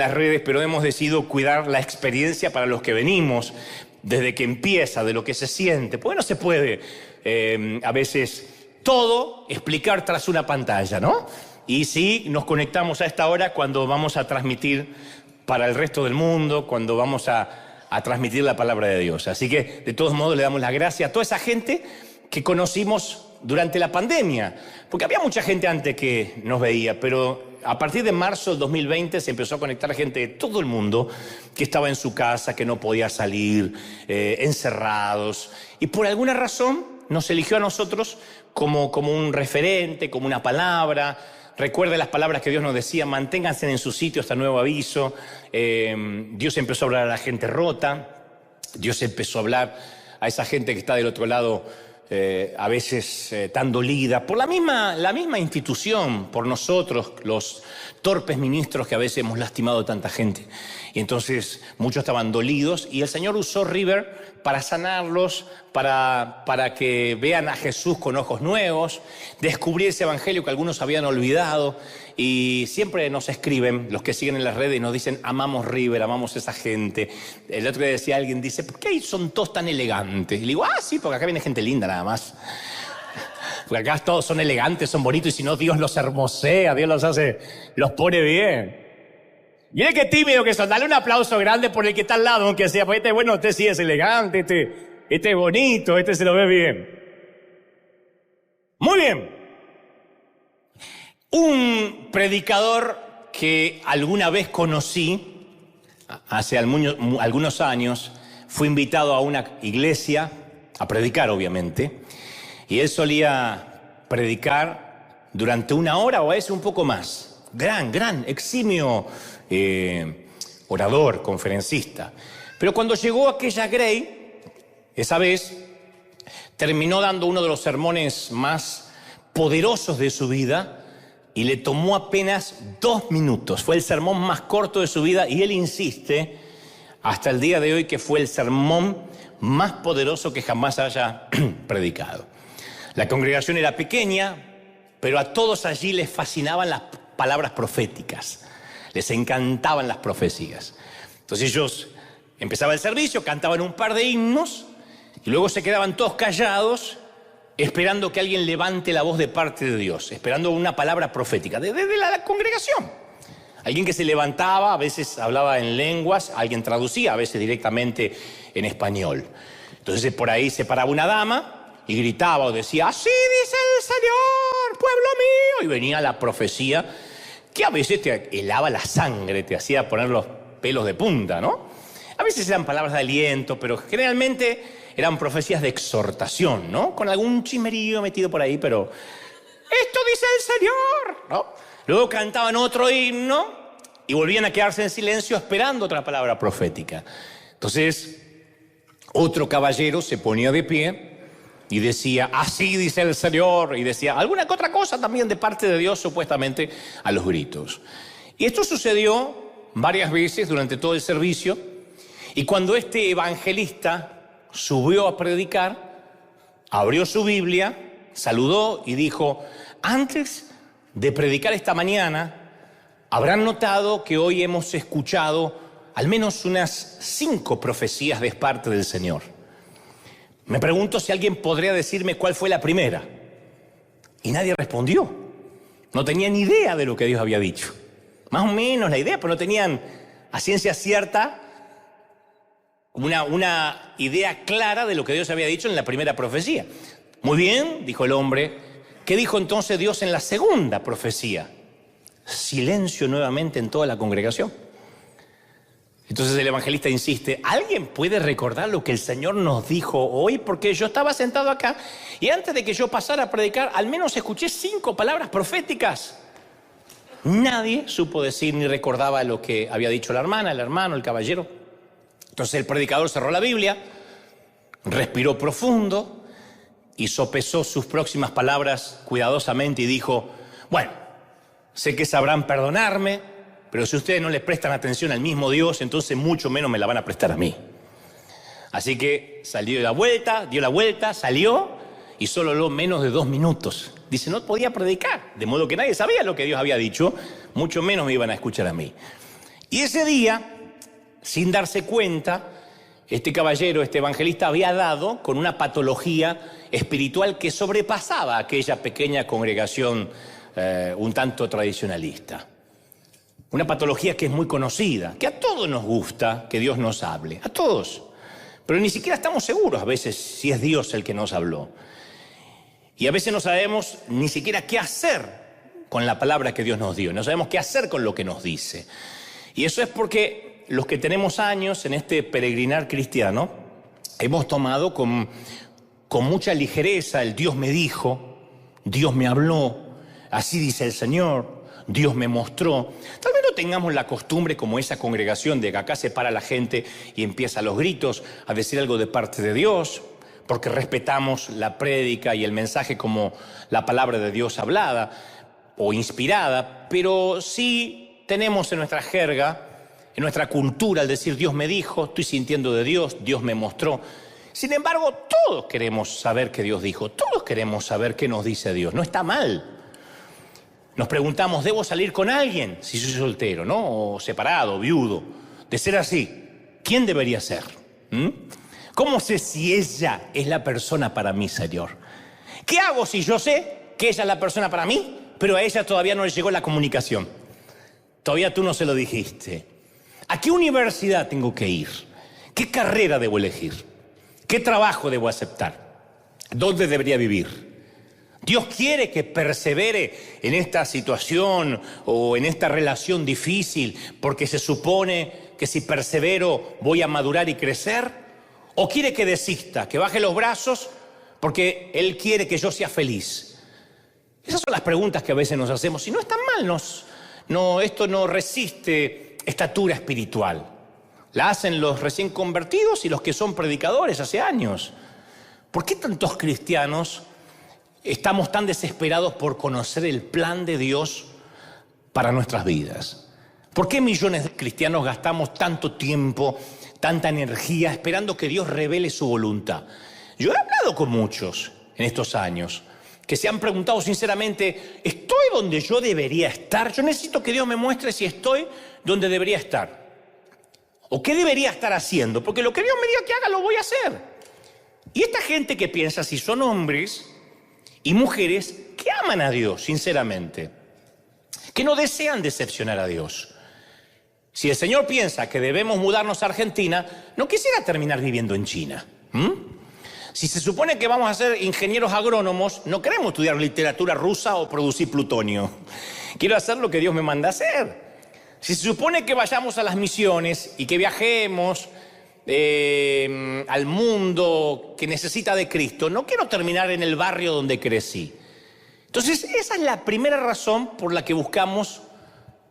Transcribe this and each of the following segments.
las redes, pero hemos decidido cuidar la experiencia para los que venimos, desde que empieza, de lo que se siente. Porque no se puede a veces todo explicar tras una pantalla, ¿no? Y sí, nos conectamos a esta hora cuando vamos a transmitir para el resto del mundo, cuando vamos a transmitir la palabra de Dios. Así que, de todos modos, le damos las gracias a toda esa gente que conocimos durante la pandemia. Porque había mucha gente antes que nos veía, pero a partir de marzo del 2020 se empezó a conectar gente de todo el mundo que estaba en su casa, que no podía salir, encerrados. Y por alguna razón nos eligió a nosotros como un referente, como una palabra. Recuerde las palabras que Dios nos decía: manténganse en su sitio hasta nuevo aviso. Dios empezó a hablar a la gente rota. Dios empezó a hablar a esa gente que está del otro lado, a veces tan dolida, por la misma institución, por nosotros, los torpes ministros que a veces hemos lastimado a tanta gente. Y entonces muchos estaban dolidos y el Señor usó River para sanarlos, para que vean a Jesús con ojos nuevos, descubrir ese evangelio que algunos habían olvidado. Y siempre nos escriben, los que siguen en las redes, y nos dicen: amamos River, amamos a esa gente. El otro día decía alguien, dice: ¿por qué ahí son todos tan elegantes? Y le digo: sí, porque acá viene gente linda nada más. Porque acá todos son elegantes, son bonitos, y si no, Dios los hermosea, Dios los pone bien. Mire qué tímido que son. Dale un aplauso grande por el que está al lado, aunque sea, porque bueno, usted sí es elegante, este es bonito, este se lo ve bien. Muy bien. Un predicador que alguna vez conocí, hace algunos años, fue invitado a una iglesia a predicar, obviamente, y él solía predicar durante 1 hora o a veces un poco más. Gran, eximio orador, conferencista. Pero cuando llegó aquella Grey, esa vez, terminó dando uno de los sermones más poderosos de su vida y le tomó apenas 2 minutos. Fue el sermón más corto de su vida y él insiste hasta el día de hoy que fue el sermón más poderoso que jamás haya predicado. La congregación era pequeña, pero a todos allí les fascinaban las palabras proféticas. Les encantaban las profecías. Entonces ellos empezaban el servicio, cantaban un par de himnos y luego se quedaban todos callados esperando que alguien levante la voz de parte de Dios, esperando una palabra profética desde la congregación. Alguien que se levantaba, a veces hablaba en lenguas, alguien traducía, a veces directamente en español. Entonces por ahí se paraba una dama y gritaba o decía: así dice el Señor, pueblo mío. Y venía la profecía que a veces te helaba la sangre, te hacía poner los pelos de punta, ¿no? A veces eran palabras de aliento, pero generalmente eran profecías de exhortación, ¿no? Con algún chismerío metido por ahí, pero esto dice el Señor, ¿no? Luego cantaban otro himno y volvían a quedarse en silencio esperando otra palabra profética. Entonces, otro caballero se ponía de pie y decía: así dice el Señor, y decía alguna que otra cosa también de parte de Dios, supuestamente a los gritos. Y esto sucedió varias veces durante todo el servicio, y cuando este evangelista subió a predicar, abrió su Biblia, saludó y dijo: antes de predicar esta mañana, habrán notado que hoy hemos escuchado al menos unas 5 profecías de parte del Señor. Me pregunto si alguien podría decirme cuál fue la primera. Y nadie respondió. No tenían ni idea de lo que Dios había dicho. Más o menos la idea, pero no tenían a ciencia cierta una idea clara de lo que Dios había dicho en la primera profecía. Muy bien, dijo el hombre. ¿Qué dijo entonces Dios en la segunda profecía? Silencio nuevamente en toda la congregación. Entonces el evangelista insiste: ¿alguien puede recordar lo que el Señor nos dijo hoy? Porque yo estaba sentado acá y antes de que yo pasara a predicar, al menos escuché 5 palabras proféticas. Nadie supo decir ni recordaba lo que había dicho la hermana, el hermano, el caballero. Entonces el predicador cerró la Biblia, respiró profundo y sopesó sus próximas palabras cuidadosamente y dijo: bueno, sé que sabrán perdonarme, pero si ustedes no les prestan atención al mismo Dios, entonces mucho menos me la van a prestar a mí. Así que dio la vuelta, salió y solo habló menos de 2 minutos. Dice: no podía predicar, de modo que nadie sabía lo que Dios había dicho, mucho menos me iban a escuchar a mí. Y ese día, sin darse cuenta, este caballero, este evangelista, había dado con una patología espiritual que sobrepasaba a aquella pequeña congregación un tanto tradicionalista. Una patología que es muy conocida, que a todos nos gusta que Dios nos hable, a todos. Pero ni siquiera estamos seguros a veces si es Dios el que nos habló. Y a veces no sabemos ni siquiera qué hacer con la palabra que Dios nos dio. No sabemos qué hacer con lo que nos dice. Y eso es porque los que tenemos años en este peregrinar cristiano, hemos tomado con mucha ligereza el Dios me dijo, Dios me habló, así dice el Señor, Dios me mostró. Tal vez no tengamos la costumbre como esa congregación de que acá se para la gente y empieza a los gritos a decir algo de parte de Dios, porque respetamos la prédica y el mensaje como la palabra de Dios hablada o inspirada, pero sí tenemos en nuestra jerga, en nuestra cultura, al decir Dios me dijo, estoy sintiendo de Dios, Dios me mostró. Sin embargo, todos queremos saber qué Dios dijo, todos queremos saber qué nos dice Dios, no está mal. Nos preguntamos, ¿debo salir con alguien? Si soy soltero, ¿no? O separado, viudo. De ser así, ¿quién debería ser? ¿Cómo sé si ella es la persona para mí, Señor? ¿Qué hago si yo sé que ella es la persona para mí, pero a ella todavía no le llegó la comunicación? Todavía tú no se lo dijiste. ¿A qué universidad tengo que ir? ¿Qué carrera debo elegir? ¿Qué trabajo debo aceptar? ¿Dónde debería vivir? Dios quiere que persevere en esta situación o en esta relación difícil porque se supone que si persevero voy a madurar y crecer. ¿O quiere que desista, que baje los brazos porque Él quiere que yo sea feliz? Esas son las preguntas que a veces nos hacemos. Y no están mal, esto no resiste estatura espiritual. La hacen los recién convertidos y los que son predicadores hace años. ¿Por qué tantos cristianos estamos tan desesperados por conocer el plan de Dios para nuestras vidas? ¿Por qué millones de cristianos gastamos tanto tiempo, tanta energía esperando que Dios revele su voluntad? Yo he hablado con muchos en estos años que se han preguntado sinceramente, ¿estoy donde yo debería estar? Yo necesito que Dios me muestre si estoy donde debería estar. ¿O qué debería estar haciendo? Porque lo que Dios me diga que haga, lo voy a hacer. Y esta gente que piensa, si son hombres y mujeres que aman a Dios, sinceramente, que no desean decepcionar a Dios. Si el Señor piensa que debemos mudarnos a Argentina, no quisiera terminar viviendo en China. Si se supone que vamos a ser ingenieros agrónomos, no queremos estudiar literatura rusa o producir plutonio. Quiero hacer lo que Dios me manda a hacer. Si se supone que vayamos a las misiones y que viajemos al mundo que necesita de Cristo, no quiero terminar en el barrio donde crecí. Entonces, esa es la primera razón por la que buscamos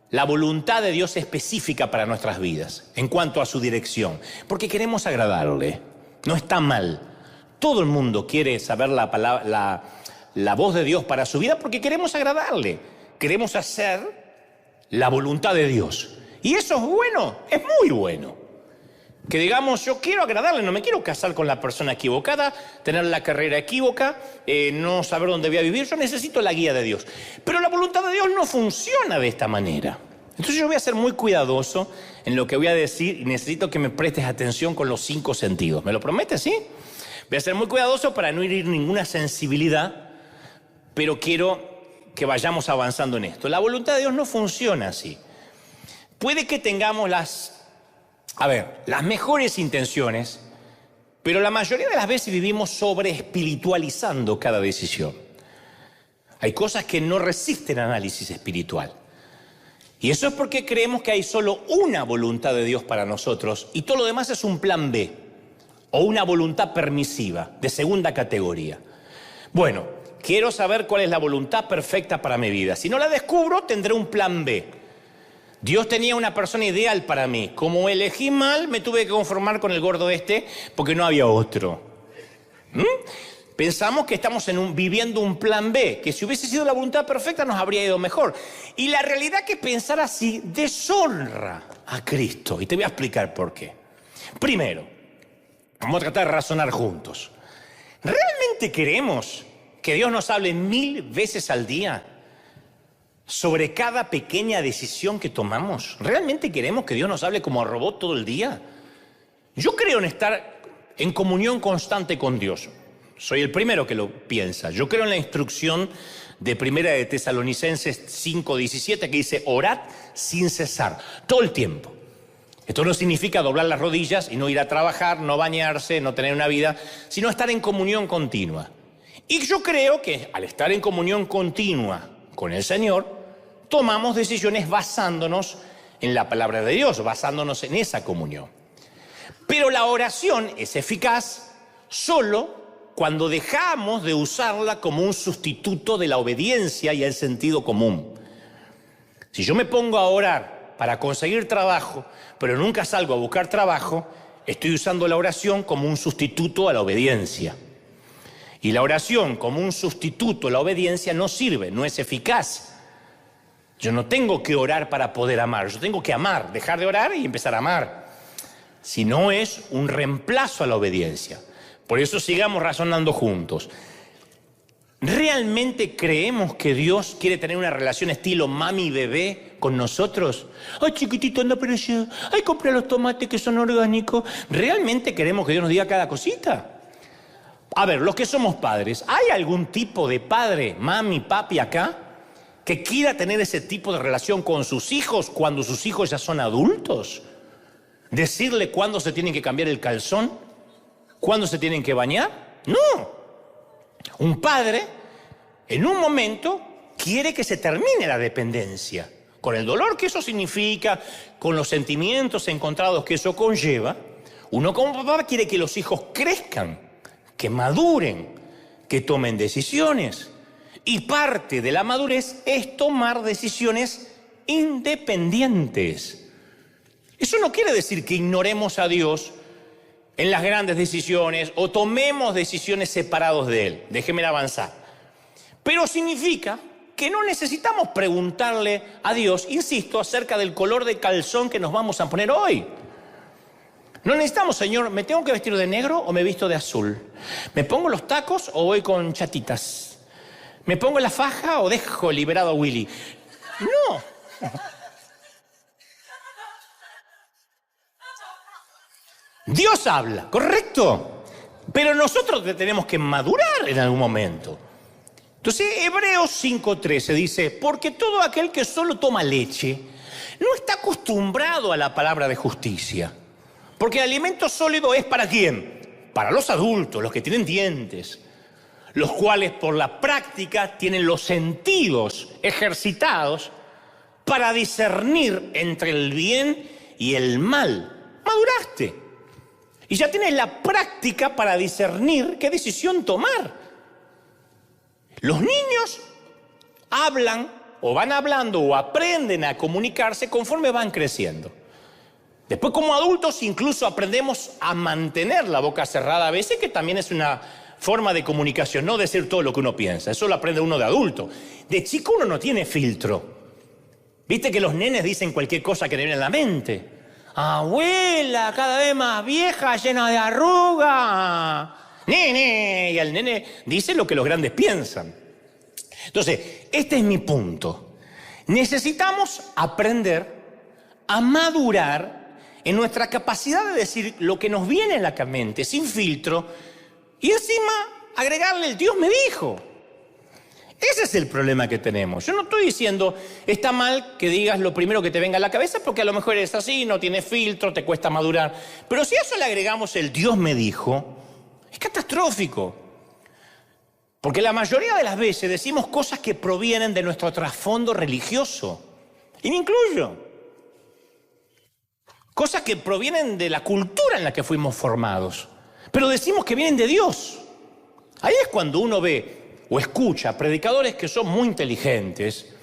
la voluntad de Dios específica para nuestras vidas, en cuanto a su dirección, porque queremos agradarle. No está mal. Todo el mundo quiere saber la voz de Dios para su vida porque queremos agradarle. Queremos hacer la voluntad de Dios. Y eso es bueno, es muy bueno. Que digamos, yo quiero agradarle, no me quiero casar con la persona equivocada, tener la carrera equívoca, no saber dónde voy a vivir, yo necesito la guía de Dios. Pero la voluntad de Dios no funciona de esta manera. Entonces yo voy a ser muy cuidadoso en lo que voy a decir y necesito que me prestes atención con los 5 sentidos. ¿Me lo prometes, sí? Voy a ser muy cuidadoso para no herir ninguna sensibilidad, pero quiero que vayamos avanzando en esto. La voluntad de Dios no funciona así. Puede que tengamos las mejores intenciones, pero la mayoría de las veces vivimos sobreespiritualizando cada decisión. Hay cosas que no resisten análisis espiritual. Y eso es porque creemos que hay solo una voluntad de Dios para nosotros y todo lo demás es un plan B o una voluntad permisiva de segunda categoría. Bueno, quiero saber cuál es la voluntad perfecta para mi vida. Si no la descubro, tendré un plan B. Dios tenía una persona ideal para mí. Como elegí mal, me tuve que conformar con el gordo porque no había otro. Pensamos que estamos viviendo un plan B, que si hubiese sido la voluntad perfecta nos habría ido mejor. Y la realidad es que pensar así deshonra a Cristo. Y te voy a explicar por qué. Primero, vamos a tratar de razonar juntos. ¿Realmente queremos que Dios nos hable 1000 veces al día? sobre cada pequeña decisión que tomamos? ¿Realmente queremos que Dios nos hable como a robot todo el día? Yo creo en estar en comunión constante con Dios. Soy el primero que lo piensa. Yo creo en la instrucción de Primera de Tesalonicenses 5:17 que dice: orad sin cesar, todo el tiempo. Esto no significa doblar las rodillas y no ir a trabajar, no bañarse, no tener una vida, sino estar en comunión continua. Y yo creo que al estar en comunión continua con el Señor, tomamos decisiones basándonos en la palabra de Dios, basándonos en esa comunión. Pero la oración es eficaz solo cuando dejamos de usarla como un sustituto de la obediencia y el sentido común. Si yo me pongo a orar para conseguir trabajo, pero nunca salgo a buscar trabajo, estoy usando la oración como un sustituto a la obediencia. Y la oración como un sustituto a la obediencia no sirve, no es eficaz. Yo no tengo que orar para poder amar, yo tengo que amar, dejar de orar y empezar a amar. Si no, es un reemplazo a la obediencia. Por eso sigamos razonando juntos. ¿Realmente creemos que Dios quiere tener una relación estilo mami y bebé con nosotros? Ay, chiquitito, anda para allá. Ay, compra los tomates que son orgánicos. ¿Realmente queremos que Dios nos diga cada cosita? A ver, los que somos padres, ¿hay algún tipo de padre, mami, papi acá que quiera tener ese tipo de relación con sus hijos cuando sus hijos ya son adultos? ¿Decirle cuándo se tienen que cambiar el calzón? ¿Cuándo se tienen que bañar? No. Un padre, en un momento, quiere que se termine la dependencia. Con el dolor que eso significa, con los sentimientos encontrados que eso conlleva, uno como papá quiere que los hijos crezcan, que maduren, que tomen decisiones. Y parte de la madurez es tomar decisiones independientes. Eso no quiere decir que ignoremos a Dios en las grandes decisiones o tomemos decisiones separados de Él. Déjenme avanzar. Pero significa que no necesitamos preguntarle a Dios, insisto, acerca del color de calzón que nos vamos a poner hoy. No necesitamos, Señor, ¿me tengo que vestir de negro o me visto de azul? ¿Me pongo los tacos o voy con chatitas? ¿Me pongo la faja o dejo liberado a Willy? No. Dios habla, ¿correcto? Pero nosotros tenemos que madurar en algún momento. Entonces, Hebreos 5:13 dice: porque todo aquel que solo toma leche no está acostumbrado a la palabra de justicia. Porque el alimento sólido es ¿para quién? Para los adultos, los que tienen dientes, los cuales por la práctica tienen los sentidos ejercitados para discernir entre el bien y el mal. Maduraste. Y ya tienes la práctica para discernir qué decisión tomar. Los niños hablan o van hablando o aprenden a comunicarse conforme van creciendo. Después, como adultos, incluso aprendemos a mantener la boca cerrada a veces, que también es una forma de comunicación, no decir todo lo que uno piensa. Eso lo aprende uno de adulto. De chico uno no tiene filtro. Viste que los nenes dicen cualquier cosa que le viene a la mente. Abuela, cada vez más vieja, llena de arrugas. Nene, y el nene dice lo que los grandes piensan. Entonces, este es mi punto. Necesitamos aprender a madurar en nuestra capacidad de decir lo que nos viene en la mente, sin filtro, y encima agregarle el Dios me dijo. Ese es el problema que tenemos. Yo no estoy diciendo, está mal que digas lo primero que te venga a la cabeza, porque a lo mejor eres así, no tienes filtro, te cuesta madurar. Pero si a eso le agregamos el Dios me dijo, es catastrófico. Porque la mayoría de las veces decimos cosas que provienen de nuestro trasfondo religioso. Y me incluyo. Cosas que provienen de la cultura en la que fuimos formados. Pero decimos que vienen de Dios. Ahí es cuando uno ve o escucha predicadores que son muy inteligentes,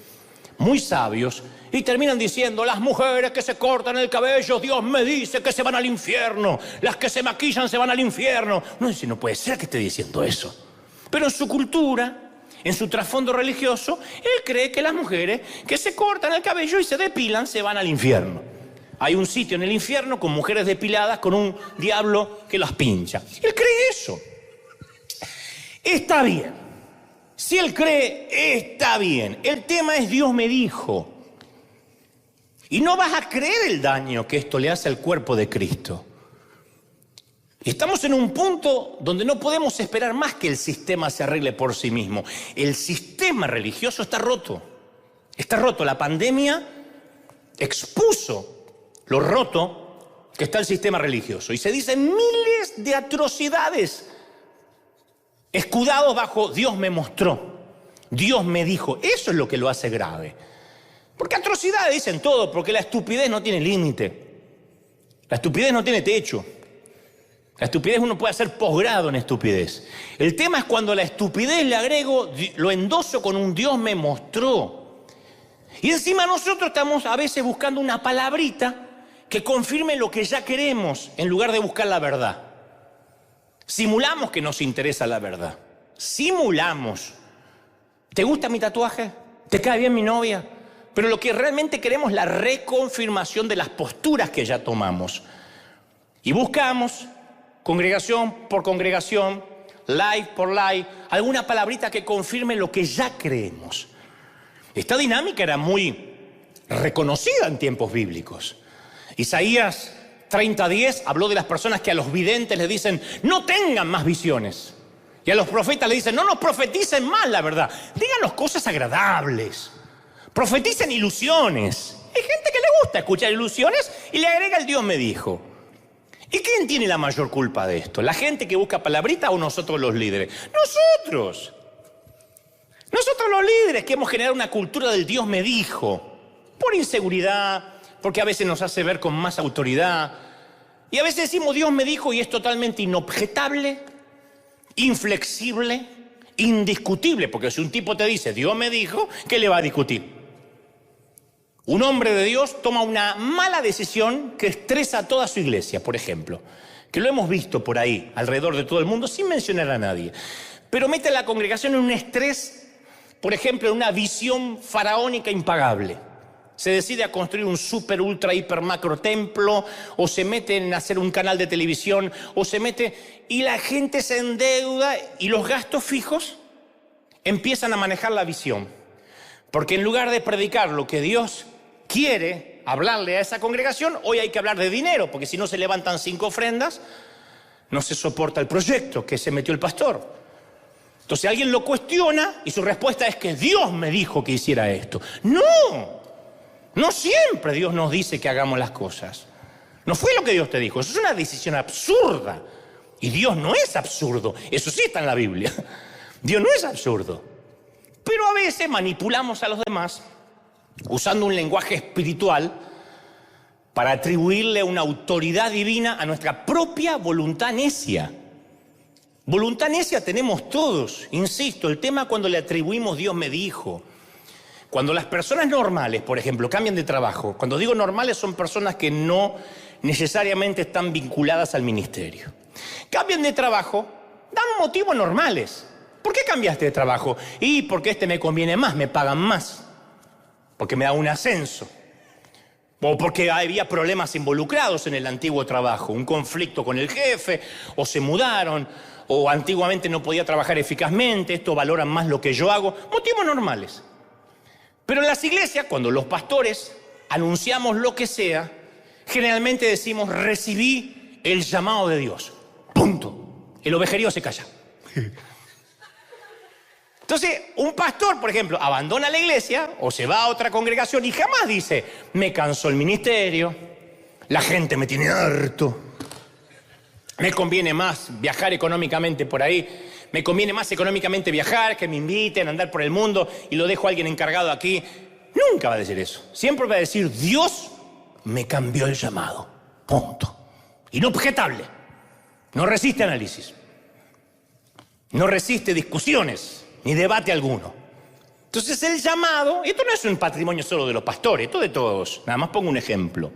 muy sabios, y terminan diciendo: las mujeres que se cortan el cabello, Dios me dice que se van al infierno, las que se maquillan se van al infierno. No, si no puede ser que esté diciendo eso. Pero en su cultura, en su trasfondo religioso, él cree que las mujeres que se cortan el cabello y se depilan se van al infierno. Hay un sitio en el infierno con mujeres depiladas con un diablo que las pincha. Él cree eso. Está bien. Si él cree, está bien. El tema es Dios me dijo. Y no vas a creer el daño que esto le hace al cuerpo de Cristo. Estamos en un punto donde no podemos esperar más que el sistema se arregle por sí mismo. El sistema religioso está roto. Está roto. La pandemia expuso lo roto que está el sistema religioso. Y se dicen miles de atrocidades escudados bajo Dios me mostró, Dios me dijo. Eso es lo que lo hace grave. Porque atrocidades dicen todo, porque la estupidez no tiene límite. La estupidez no tiene techo. La estupidez uno puede hacer posgrado en estupidez. El tema es cuando a la estupidez le agrego, lo endoso con un Dios me mostró. Y encima nosotros estamos a veces buscando una palabrita que confirme lo que ya queremos en lugar de buscar la verdad. Simulamos que nos interesa la verdad. Simulamos. ¿Te gusta mi tatuaje? ¿Te cae bien mi novia? Pero lo que realmente queremos es la reconfirmación de las posturas que ya tomamos. Y buscamos, congregación por congregación, live por live, alguna palabrita que confirme lo que ya creemos. Esta dinámica era muy reconocida en tiempos bíblicos. Isaías 30:10 habló de las personas que a los videntes les dicen no tengan más visiones. Y a los profetas les dicen no nos profeticen más la verdad. Díganos cosas agradables. Profeticen ilusiones. Hay gente que le gusta escuchar ilusiones y le agrega el Dios me dijo. ¿Y quién tiene la mayor culpa de esto? ¿La gente que busca palabrita o nosotros los líderes? ¡Nosotros! Nosotros los líderes que hemos generado una cultura del Dios me dijo. Por inseguridad, porque a veces nos hace ver con más autoridad. Y a veces decimos Dios me dijo y es totalmente inobjetable, inflexible, indiscutible. Porque si un tipo te dice Dios me dijo, ¿qué le va a discutir? Un hombre de Dios toma una mala decisión que estresa a toda su iglesia, por ejemplo. Que lo hemos visto por ahí, alrededor de todo el mundo, sin mencionar a nadie. Pero mete a la congregación en un estrés, por ejemplo, en una visión faraónica impagable. Se decide a construir un super, ultra, hiper, macro templo, o se mete en hacer un canal de televisión, o se mete... Y la gente se endeuda y los gastos fijos empiezan a manejar la visión. Porque en lugar de predicar lo que Dios quiere hablarle a esa congregación, hoy hay que hablar de dinero, porque si no se levantan 5 ofrendas, no se soporta el proyecto que se metió el pastor. Entonces alguien lo cuestiona y su respuesta es que Dios me dijo que hiciera esto. No siempre Dios nos dice que hagamos las cosas. No fue lo que Dios te dijo, eso es una decisión absurda. Y Dios no es absurdo, eso sí está en la Biblia. Dios no es absurdo. Pero a veces manipulamos a los demás usando un lenguaje espiritual para atribuirle una autoridad divina a nuestra propia voluntad necia. Voluntad necia tenemos todos, insisto, el tema cuando le atribuimos Dios me dijo. Cuando las personas normales, por ejemplo, cambian de trabajo, cuando digo normales son personas que no necesariamente están vinculadas al ministerio. Cambian de trabajo, dan motivos normales. ¿Por qué cambiaste de trabajo? Y porque este me conviene más, me pagan más. Porque me da un ascenso. O porque había problemas involucrados en el antiguo trabajo. Un conflicto con el jefe, o se mudaron, o antiguamente no podía trabajar eficazmente, esto valoran más lo que yo hago. Motivos normales. Pero en las iglesias, cuando los pastores anunciamos lo que sea, generalmente decimos, recibí el llamado de Dios. Punto. El ovejerío se calla. Entonces, un pastor, por ejemplo, abandona la iglesia o se va a otra congregación y jamás dice, me cansó el ministerio, la gente me tiene harto, me conviene más viajar económicamente por ahí, me conviene más económicamente viajar, que me inviten a andar por el mundo y lo dejo a alguien encargado aquí. Nunca va a decir eso. Siempre va a decir, Dios me cambió el llamado. Punto. Inobjetable. No resiste análisis. No resiste discusiones, ni debate alguno. Entonces el llamado, esto no es un patrimonio solo de los pastores, esto de todos. Nada más pongo un ejemplo.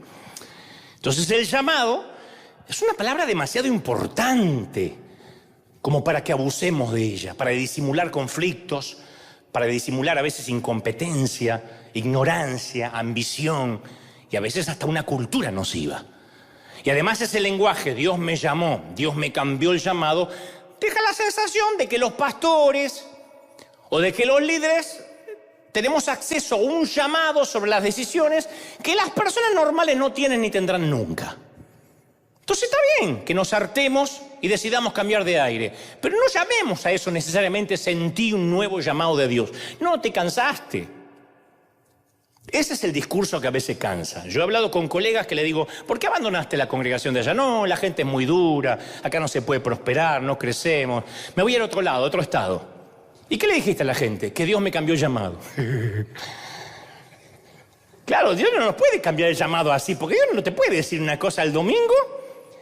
Entonces el llamado es una palabra demasiado importante como para que abusemos de ella, para disimular conflictos, para disimular a veces incompetencia, ignorancia, ambición y a veces hasta una cultura nociva. Y además ese lenguaje, Dios me llamó, Dios me cambió el llamado, deja la sensación de que los pastores O de que los líderes tenemos acceso a un llamado sobre las decisiones que las personas normales no tienen ni tendrán nunca. Entonces está bien que nos hartemos y decidamos cambiar de aire, pero no llamemos a eso necesariamente sentí un nuevo llamado de Dios. No, te cansaste. Ese es el discurso que a veces cansa. Yo he hablado con colegas que le digo, ¿por qué abandonaste la congregación de allá? No, la gente es muy dura, acá no se puede prosperar, no crecemos. Me voy al otro lado, a otro estado. ¿Y qué le dijiste a la gente? Que Dios me cambió el llamado. Claro, Dios no nos puede cambiar el llamado así, porque Dios no te puede decir una cosa el domingo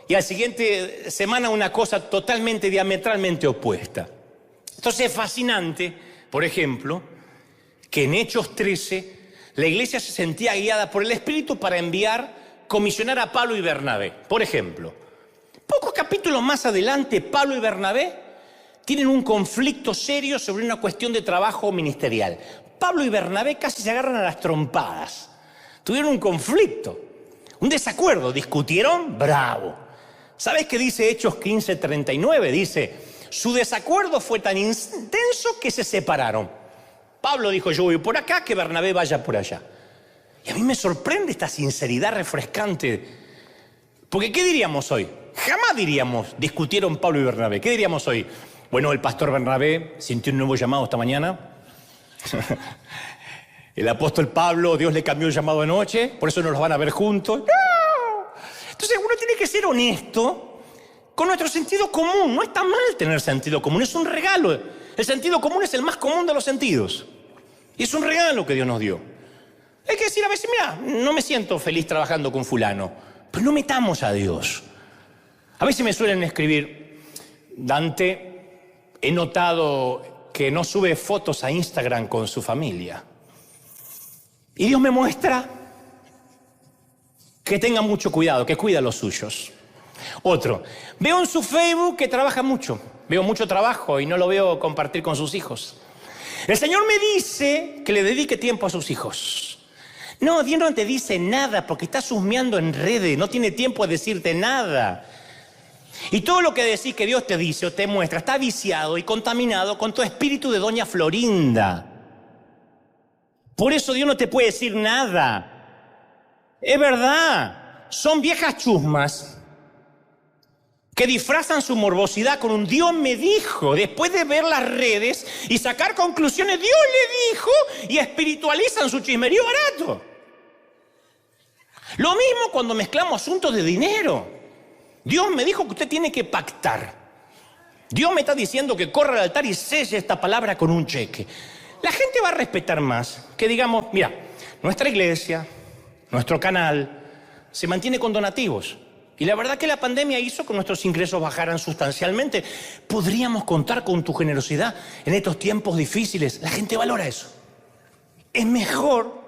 y al siguiente semana una cosa totalmente, diametralmente opuesta. Entonces es fascinante, por ejemplo, que en Hechos 13 la iglesia se sentía guiada por el Espíritu para comisionar a Pablo y Bernabé. Por ejemplo, pocos capítulos más adelante, Pablo y Bernabé tienen un conflicto serio sobre una cuestión de trabajo ministerial. Pablo y Bernabé casi se agarran a las trompadas. Tuvieron un conflicto, un desacuerdo, discutieron, bravo. ¿Sabes qué dice Hechos 15:39? Dice, su desacuerdo fue tan intenso que se separaron. Pablo dijo, yo voy por acá, que Bernabé vaya por allá. Y a mí me sorprende esta sinceridad refrescante. Porque ¿qué diríamos hoy? Jamás diríamos, discutieron Pablo y Bernabé. ¿Qué diríamos hoy? Bueno, el pastor Bernabé sintió un nuevo llamado esta mañana. El apóstol Pablo, Dios le cambió el llamado anoche, por eso nos los van a ver juntos. ¡No! Entonces uno tiene que ser honesto con nuestro sentido común. No está mal tener sentido común, es un regalo. El sentido común es el más común de los sentidos. Y es un regalo que Dios nos dio. Hay que decir a veces, mira, no me siento feliz trabajando con fulano, pero no metamos a Dios. A veces me suelen escribir, Dante, he notado que no sube fotos a Instagram con su familia. Y Dios me muestra que tenga mucho cuidado, que cuida a los suyos. Otro, veo en su Facebook que trabaja mucho. Veo mucho trabajo y no lo veo compartir con sus hijos. El Señor me dice que le dedique tiempo a sus hijos. No, Dios no te dice nada porque está husmeando en redes, no tiene tiempo de decirte nada. Y todo lo que decís que Dios te dice o te muestra está viciado y contaminado con tu espíritu de Doña Florinda. Por eso Dios no te puede decir nada. Es verdad, son viejas chusmas que disfrazan su morbosidad con un Dios me dijo, después de ver las redes y sacar conclusiones, Dios le dijo, y espiritualizan su chismerío barato. Lo mismo cuando mezclamos asuntos de dinero. Dios me dijo que usted tiene que pactar. Dios me está diciendo que corra al altar y selle esta palabra con un cheque. La gente va a respetar más que digamos, mira, nuestra iglesia, nuestro canal, se mantiene con donativos. Y la verdad que la pandemia hizo que nuestros ingresos bajaran sustancialmente. Podríamos contar con tu generosidad en estos tiempos difíciles. La gente valora eso. Es mejor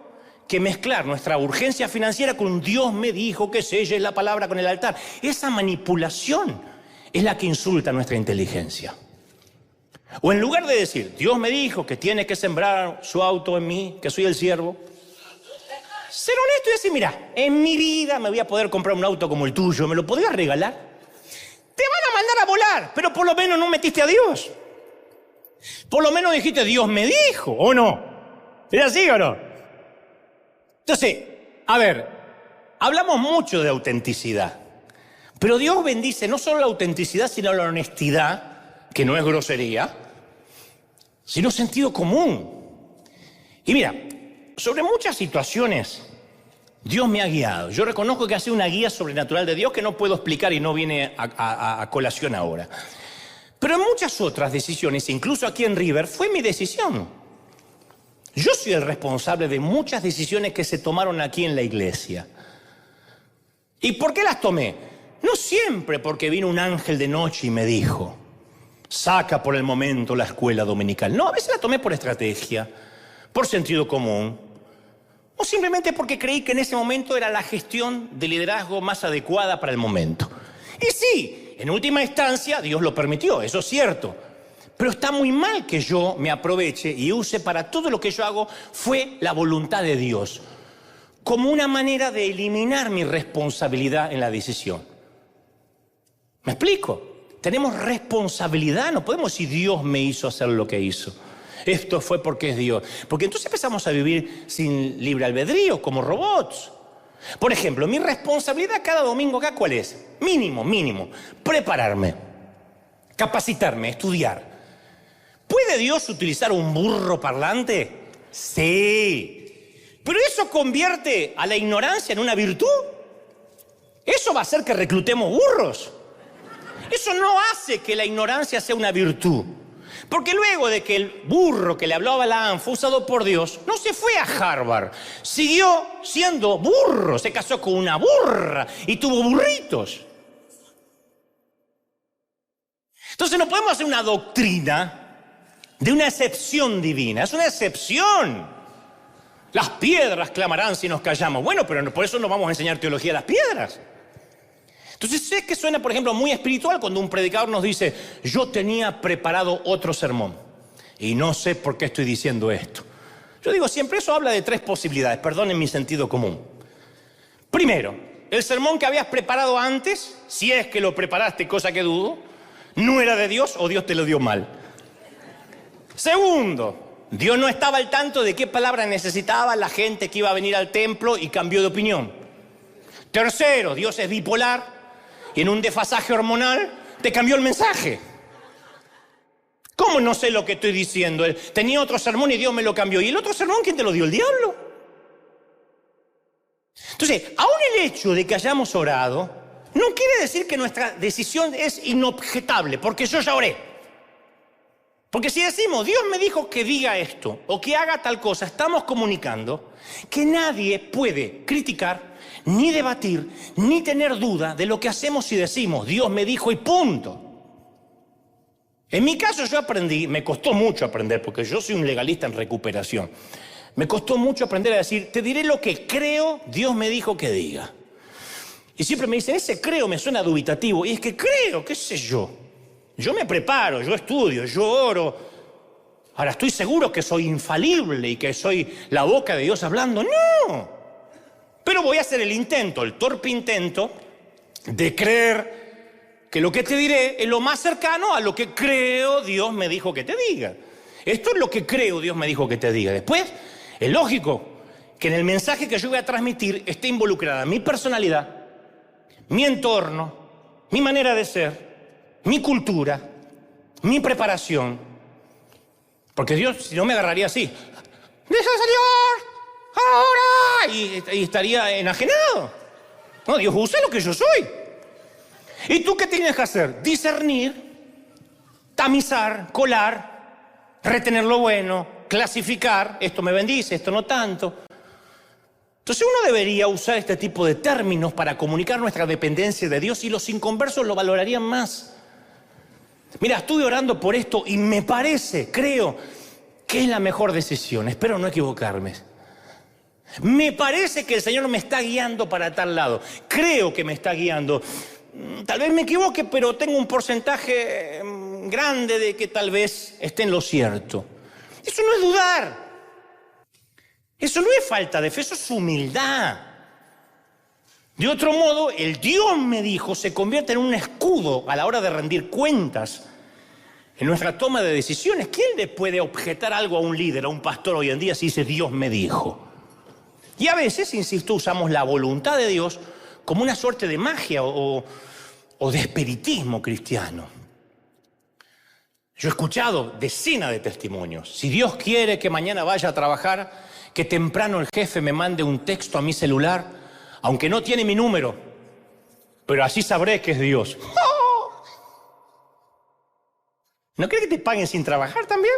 que mezclar nuestra urgencia financiera con un Dios me dijo que selle la palabra con el altar. Esa manipulación es la que insulta nuestra inteligencia. O en lugar de decir, Dios me dijo que tiene que sembrar su auto en mí, que soy el siervo, ser honesto y decir, mira, en mi vida me voy a poder comprar un auto como el tuyo, ¿me lo podrías regalar? Te van a mandar a volar, pero por lo menos no metiste a Dios. Por lo menos dijiste, Dios me dijo, ¿o no? ¿Es así o no? Entonces, a ver, hablamos mucho de autenticidad, pero Dios bendice no solo la autenticidad, sino la honestidad, que no es grosería, sino sentido común. Y mira, sobre muchas situaciones, Dios me ha guiado. Yo reconozco que ha sido una guía sobrenatural de Dios que no puedo explicar y no viene a colación ahora. Pero en muchas otras decisiones, incluso aquí en River, fue mi decisión. Yo soy el responsable de muchas decisiones que se tomaron aquí en la iglesia. ¿Y por qué las tomé? No siempre porque vino un ángel de noche y me dijo, saca por el momento la escuela dominical. No, a veces la tomé por estrategia, por sentido común, o simplemente porque creí que en ese momento era la gestión de liderazgo más adecuada para el momento. Y sí, en última instancia, Dios lo permitió, eso es cierto. Pero está muy mal que yo me aproveche y use para todo lo que yo hago fue la voluntad de Dios, como una manera de eliminar mi responsabilidad en la decisión. ¿Me explico? Tenemos responsabilidad, no podemos decir Dios me hizo hacer lo que hizo. Esto fue porque es Dios. Porque entonces empezamos a vivir sin libre albedrío, como robots. Por ejemplo, mi responsabilidad cada domingo acá, ¿cuál es? Mínimo, prepararme, capacitarme, estudiar. ¿Puede Dios utilizar un burro parlante? Sí. ¿Pero eso convierte a la ignorancia en una virtud? ¿Eso va a hacer que reclutemos burros? Eso no hace que la ignorancia sea una virtud. Porque luego de que el burro que le habló a Balaam fue usado por Dios, no se fue a Harvard. Siguió siendo burro, se casó con una burra y tuvo burritos. Entonces no podemos hacer una doctrina de una excepción divina. Es una excepción. Las piedras clamarán si nos callamos. Bueno, pero por eso no vamos a enseñar teología a las piedras. Entonces sé que suena, por ejemplo, muy espiritual cuando un predicador nos dice: yo tenía preparado otro sermón y no sé por qué estoy diciendo esto. Yo digo siempre, eso habla de tres posibilidades, perdonen mi sentido común. Primero, el sermón que habías preparado antes, si es que lo preparaste, cosa que dudo, no era de Dios o Dios te lo dio mal. Segundo, Dios no estaba al tanto de qué palabra necesitaba la gente que iba a venir al templo y cambió de opinión. Tercero, Dios es bipolar y en un desfasaje hormonal te cambió el mensaje. ¿Cómo no sé lo que estoy diciendo? Tenía otro sermón y Dios me lo cambió. ¿Y el otro sermón quién te lo dio? El diablo. Entonces, aún el hecho de que hayamos orado no quiere decir que nuestra decisión es inobjetable, porque yo ya oré. Porque si decimos, Dios me dijo que diga esto o que haga tal cosa, estamos comunicando que nadie puede criticar, ni debatir, ni tener duda de lo que hacemos y decimos. Dios me dijo y punto. En mi caso yo aprendí, me costó mucho aprender, porque yo soy un legalista en recuperación. Me costó mucho aprender a decir, te diré lo que creo, Dios me dijo que diga. Y siempre me dicen, ese creo me suena dubitativo. Y es que creo, qué sé yo. Yo me preparo, yo estudio, yo oro. Ahora, ¿estoy seguro que soy infalible y que soy la boca de Dios hablando? No. Pero voy a hacer el intento, el torpe intento, de creer que lo que te diré es lo más cercano a lo que creo Dios me dijo que te diga. Esto es lo que creo Dios me dijo que te diga. Después, es lógico que en el mensaje que yo voy a transmitir esté involucrada mi personalidad, mi entorno, mi manera de ser, mi cultura, mi preparación. Porque Dios, si no, me agarraría así. ¡Dice el Señor! ¡Ahora! Y estaría enajenado. No, Dios usa lo que yo soy. ¿Y tú qué tienes que hacer? Discernir, tamizar, colar, retener lo bueno, clasificar. Esto me bendice, esto no tanto. Entonces uno debería usar este tipo de términos para comunicar nuestra dependencia de Dios y los inconversos lo valorarían más. Mira, estuve orando por esto y me parece, creo, que es la mejor decisión. Espero no equivocarme. Me parece que el Señor me está guiando para tal lado. Creo que me está guiando. Tal vez me equivoque, pero tengo un porcentaje grande de que tal vez esté en lo cierto. Eso no es dudar. Eso no es falta de fe, eso es humildad. De otro modo, el Dios me dijo se convierte en un escudo a la hora de rendir cuentas en nuestra toma de decisiones. ¿Quién le puede objetar algo a un líder, a un pastor hoy en día si dice Dios me dijo? Y a veces, insisto, usamos la voluntad de Dios como una suerte de magia o de espiritismo cristiano. Yo he escuchado decenas de testimonios. Si Dios quiere que mañana vaya a trabajar, que temprano el jefe me mande un texto a mi celular, aunque no tiene mi número, pero así sabré que es Dios. ¿No crees que te paguen sin trabajar también?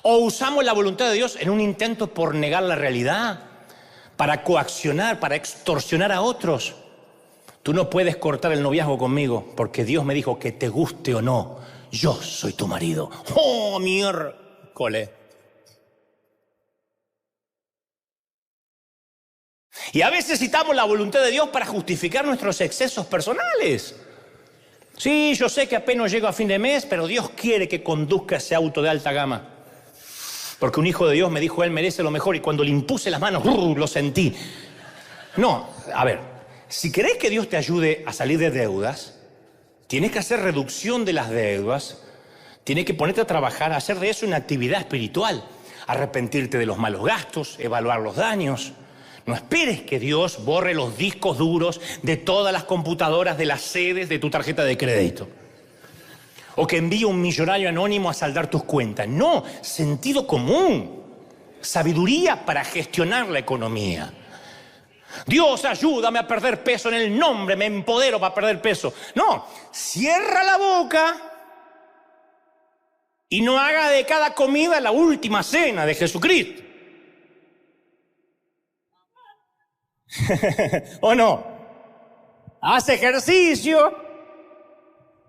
¿O usamos la voluntad de Dios en un intento por negar la realidad, para coaccionar, para extorsionar a otros? Tú no puedes cortar el noviazgo conmigo porque Dios me dijo que te guste o no, yo soy tu marido. ¡Oh, miércoles! Y a veces citamos la voluntad de Dios para justificar nuestros excesos personales. Sí, yo sé que apenas llego a fin de mes, pero Dios quiere que conduzca ese auto de alta gama. Porque un hijo de Dios me dijo, él merece lo mejor, y cuando le impuse las manos, lo sentí. No, a ver, si querés que Dios te ayude a salir de deudas, tienes que hacer reducción de las deudas, Tienes que ponerte a trabajar, a hacer de eso una actividad espiritual. Arrepentirte de los malos gastos, evaluar los daños. No esperes que Dios borre los discos duros de todas las computadoras de las sedes de tu tarjeta de crédito. O que envíe un millonario anónimo a saldar tus cuentas. No, sentido común. Sabiduría para gestionar la economía. Dios, ayúdame a perder peso en el nombre, me empodero para perder peso. No, cierra la boca y no haga de cada comida la última cena de Jesucristo. ¿O no? Haz ejercicio,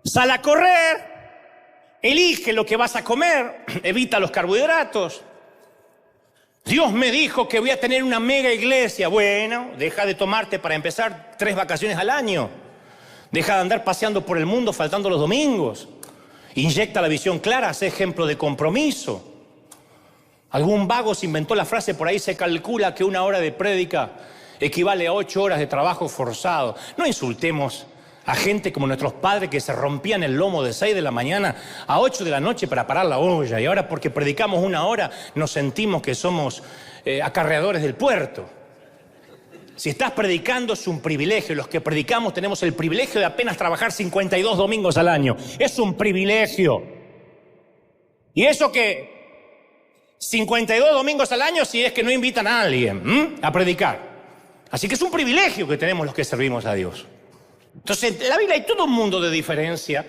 sal a correr, elige lo que vas a comer, evita los carbohidratos. Dios me dijo que voy a tener una mega iglesia. Bueno, deja de tomarte para empezar 3 vacaciones al año. Deja de andar paseando por el mundo faltando los domingos. Inyecta la visión clara, sé ejemplo de compromiso. Algún vago se inventó la frase, por ahí se calcula que 1 hora de prédica equivale a 8 horas de trabajo forzado. No insultemos a gente como nuestros padres que se rompían el lomo de 6 de la mañana a 8 de la noche para parar la olla. Y ahora porque predicamos 1 hora nos sentimos que somos acarreadores del puerto. Si estás predicando es un privilegio. Los que predicamos tenemos el privilegio de apenas trabajar 52 domingos al año. Es un privilegio. Y eso que 52 domingos al año si es que no invitan a alguien a predicar. Así que es un privilegio que tenemos los que servimos a Dios. Entonces, en la Biblia hay todo un mundo de diferencia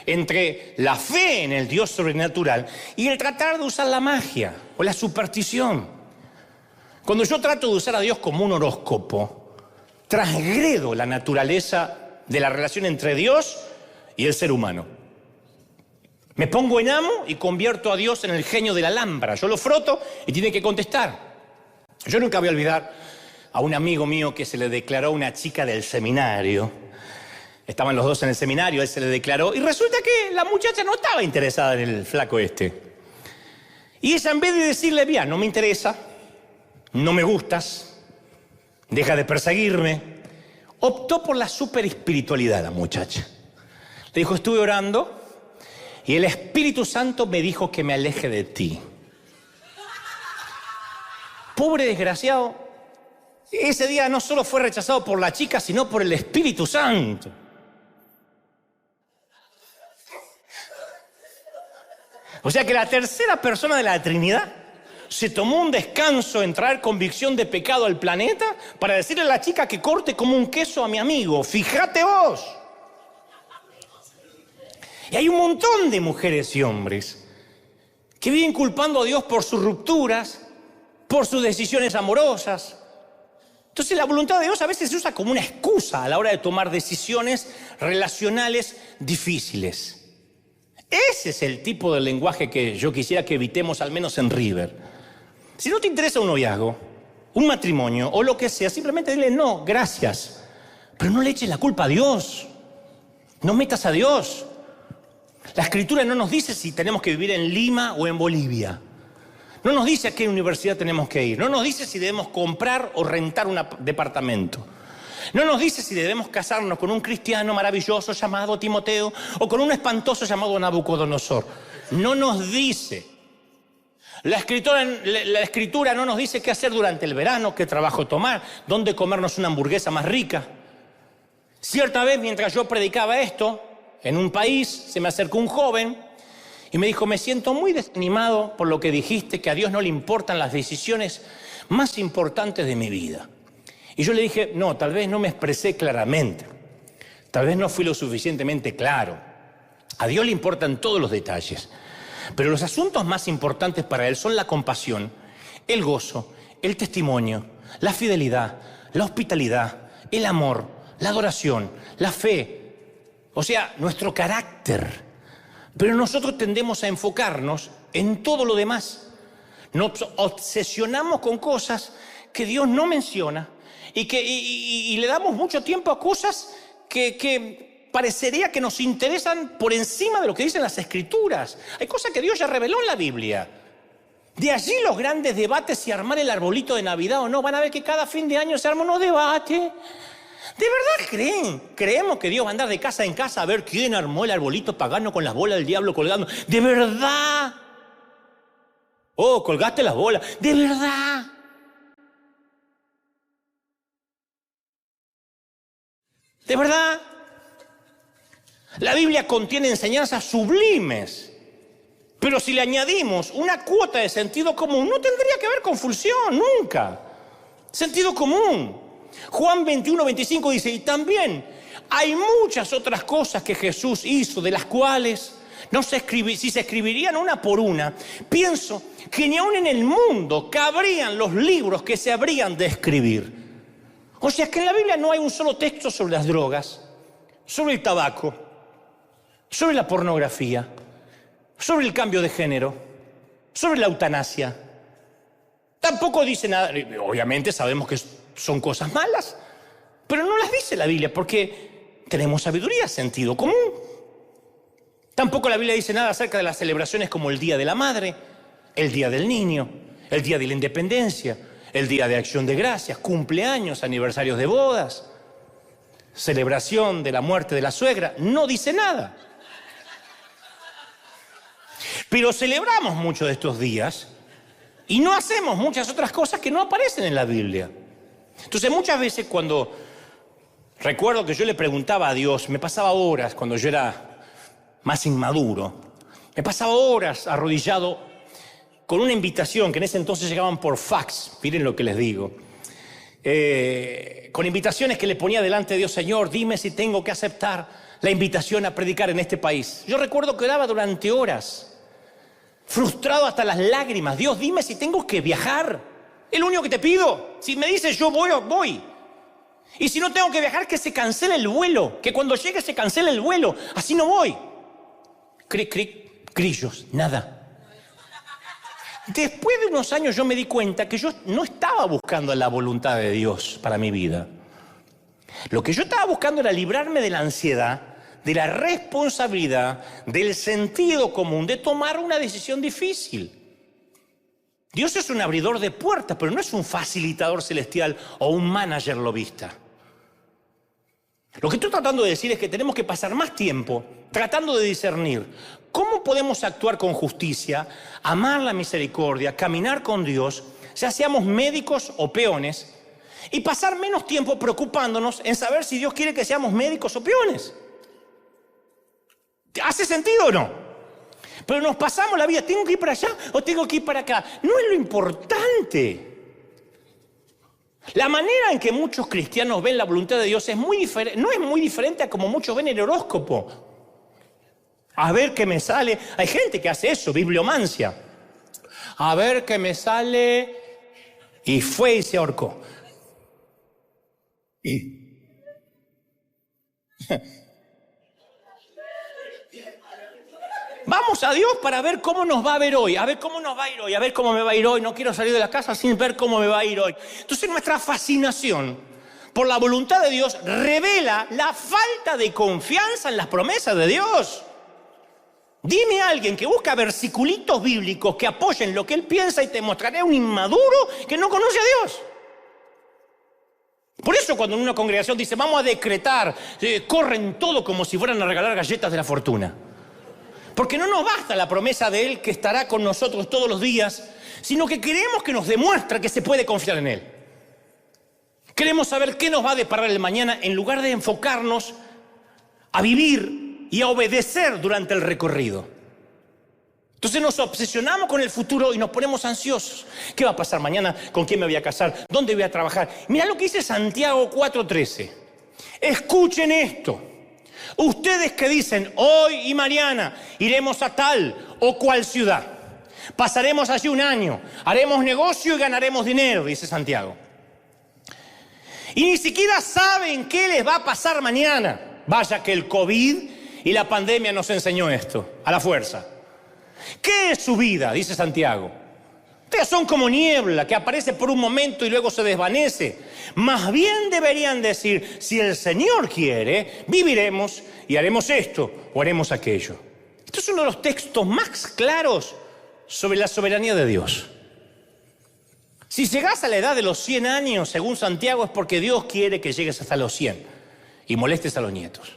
entre la fe en el Dios sobrenatural y el tratar de usar la magia o la superstición. Cuando yo trato de usar a Dios como un horóscopo, transgredo la naturaleza de la relación entre Dios y el ser humano. Me pongo en amo y convierto a Dios en el genio de la lámpara. Yo lo froto y tiene que contestar. Yo nunca voy a olvidar a un amigo mío que se le declaró a una chica del seminario. Estaban los dos en el seminario, él se le declaró y resulta que la muchacha no estaba interesada en el flaco este. Y ella, en vez de decirle, bien, no me interesa, no me gustas, deja de perseguirme, optó por la superespiritualidad la muchacha. Le dijo, estuve orando y el Espíritu Santo me dijo que me aleje de ti. Pobre desgraciado, ese día no solo fue rechazado por la chica, sino por el Espíritu Santo. O sea que la tercera persona de la Trinidad se tomó un descanso en traer convicción de pecado al planeta para decirle a la chica que corte como un queso a mi amigo. Fíjate vos. Y hay un montón de mujeres y hombres que viven culpando a Dios por sus rupturas, por sus decisiones amorosas. Entonces la voluntad de Dios a veces se usa como una excusa a la hora de tomar decisiones relacionales difíciles. Ese es el tipo de lenguaje que yo quisiera que evitemos, al menos en River. Si no te interesa un noviazgo, un matrimonio o lo que sea, simplemente dile no, gracias. Pero no le eches la culpa a Dios. No metas a Dios. La Escritura no nos dice si tenemos que vivir en Lima o en Bolivia. No nos dice a qué universidad tenemos que ir. No nos dice si debemos comprar o rentar un departamento. No nos dice si debemos casarnos con un cristiano maravilloso llamado Timoteo o con un espantoso llamado Nabucodonosor. No nos dice. La escritura no nos dice qué hacer durante el verano, qué trabajo tomar, dónde comernos una hamburguesa más rica. Cierta vez, mientras yo predicaba esto, en un país se me acercó un joven y me dijo, me siento muy desanimado por lo que dijiste, que a Dios no le importan las decisiones más importantes de mi vida. Y yo le dije, no, tal vez no me expresé claramente. Tal vez no fui lo suficientemente claro. A Dios le importan todos los detalles. Pero los asuntos más importantes para Él son la compasión, el gozo, el testimonio, la fidelidad, la hospitalidad, el amor, la adoración, la fe. O sea, nuestro carácter. Pero nosotros tendemos a enfocarnos en todo lo demás. Nos obsesionamos con cosas que Dios no menciona y le damos mucho tiempo a cosas que parecería que nos interesan por encima de lo que dicen las Escrituras. Hay cosas que Dios ya reveló en la Biblia. De allí los grandes debates si armar el arbolito de Navidad o no. Van a ver que cada fin de año se arman unos debates. ¿De verdad creemos que Dios va a andar de casa en casa a ver quién armó el arbolito pagano con las bolas del diablo colgando? ¿De verdad? Oh, colgaste las bolas. ¿De verdad? ¿De verdad? La Biblia contiene enseñanzas sublimes, pero si le añadimos una cuota de sentido común, no tendría que haber confusión, nunca. Sentido común. Juan 21:25 dice, y también hay muchas otras cosas que Jesús hizo, de las cuales si se escribirían una por una, pienso que ni aún en el mundo cabrían los libros que se habrían de escribir. O sea que en la Biblia no hay un solo texto sobre las drogas, sobre el tabaco, sobre la pornografía, sobre el cambio de género, sobre la eutanasia. Tampoco dice nada, obviamente sabemos que son cosas malas, pero no las dice la Biblia porque tenemos sabiduría, sentido común. Tampoco la Biblia dice nada acerca de las celebraciones como el Día de la Madre, el Día del Niño, el Día de la Independencia, el Día de Acción de Gracias, cumpleaños, aniversarios de bodas, celebración de la muerte de la suegra. No dice nada. Pero celebramos muchos de estos días y no hacemos muchas otras cosas que no aparecen en la Biblia. Entonces muchas veces recuerdo que yo le preguntaba a Dios, me pasaba horas cuando yo era más inmaduro, me pasaba horas arrodillado con una invitación que en ese entonces llegaban por fax, miren lo que les digo, con invitaciones que le ponía delante de Dios, Señor, dime si tengo que aceptar la invitación a predicar en este país. Yo recuerdo que oraba durante horas, frustrado hasta las lágrimas. Dios, dime si tengo que viajar. Es lo único que te pido. Si me dices yo voy. Y si no tengo que viajar, que se cancele el vuelo. Que cuando llegue se cancele el vuelo. Así no voy. Cric, cric, grillos, nada. Después de unos años yo me di cuenta que yo no estaba buscando la voluntad de Dios para mi vida. Lo que yo estaba buscando era librarme de la ansiedad, de la responsabilidad, del sentido común, de tomar una decisión difícil. Dios es un abridor de puertas, pero no es un facilitador celestial o un manager lobista. Lo que estoy tratando de decir es que tenemos que pasar más tiempo tratando de discernir cómo podemos actuar con justicia, amar la misericordia, caminar con Dios, ya seamos médicos o peones, y pasar menos tiempo preocupándonos en saber si Dios quiere que seamos médicos o peones. ¿Hace sentido o no? Pero nos pasamos la vida, ¿tengo que ir para allá o tengo que ir para acá? No es lo importante. La manera en que muchos cristianos ven la voluntad de Dios no es muy diferente a como muchos ven el horóscopo. A ver qué me sale. Hay gente que hace eso, bibliomancia. A ver qué me sale. Y fue y se ahorcó. Vamos a Dios para ver cómo nos va a ver hoy, a ver cómo nos va a ir hoy, a ver cómo me va a ir hoy. No quiero salir de la casa sin ver cómo me va a ir hoy. Entonces nuestra fascinación por la voluntad de Dios revela la falta de confianza en las promesas de Dios. Dime a alguien que busca versiculitos bíblicos que apoyen lo que él piensa y te mostraré un inmaduro que no conoce a Dios. Por eso cuando en una congregación dice vamos a decretar, corren todo como si fueran a regalar galletas de la fortuna. Porque no nos basta la promesa de Él que estará con nosotros todos los días, sino que queremos que nos demuestre que se puede confiar en Él. Queremos saber qué nos va a deparar el mañana en lugar de enfocarnos a vivir y a obedecer durante el recorrido. Entonces nos obsesionamos con el futuro y nos ponemos ansiosos. ¿Qué va a pasar mañana? ¿Con quién me voy a casar? ¿Dónde voy a trabajar? Mirá lo que dice Santiago 4:13. Escuchen esto. Ustedes que dicen, hoy y mañana iremos a tal o cual ciudad, pasaremos allí un año, haremos negocio y ganaremos dinero, dice Santiago. Y ni siquiera saben qué les va a pasar mañana. Vaya que el COVID y la pandemia nos enseñó esto, a la fuerza. ¿Qué es su vida? Dice Santiago. Ustedes son como niebla que aparece por un momento y luego se desvanece. Más bien deberían decir, si el Señor quiere, viviremos y haremos esto o haremos aquello. Esto es uno de los textos más claros sobre la soberanía de Dios. Si llegás a la edad de los 100 años, según Santiago, es porque Dios quiere que llegues hasta los 100 y molestes a los nietos.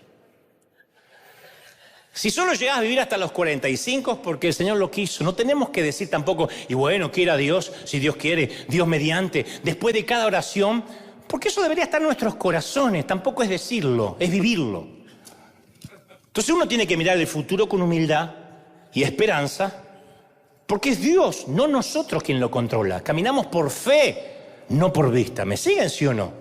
Si solo llegás a vivir hasta los 45 es porque el Señor lo quiso. No tenemos que decir tampoco, y bueno, quiera Dios, si Dios quiere, Dios mediante, después de cada oración, porque eso debería estar en nuestros corazones. Tampoco es decirlo, es vivirlo. Entonces uno tiene que mirar el futuro con humildad y esperanza, porque es Dios, no nosotros quien lo controla. Caminamos por fe, no por vista. ¿Me siguen, sí o no?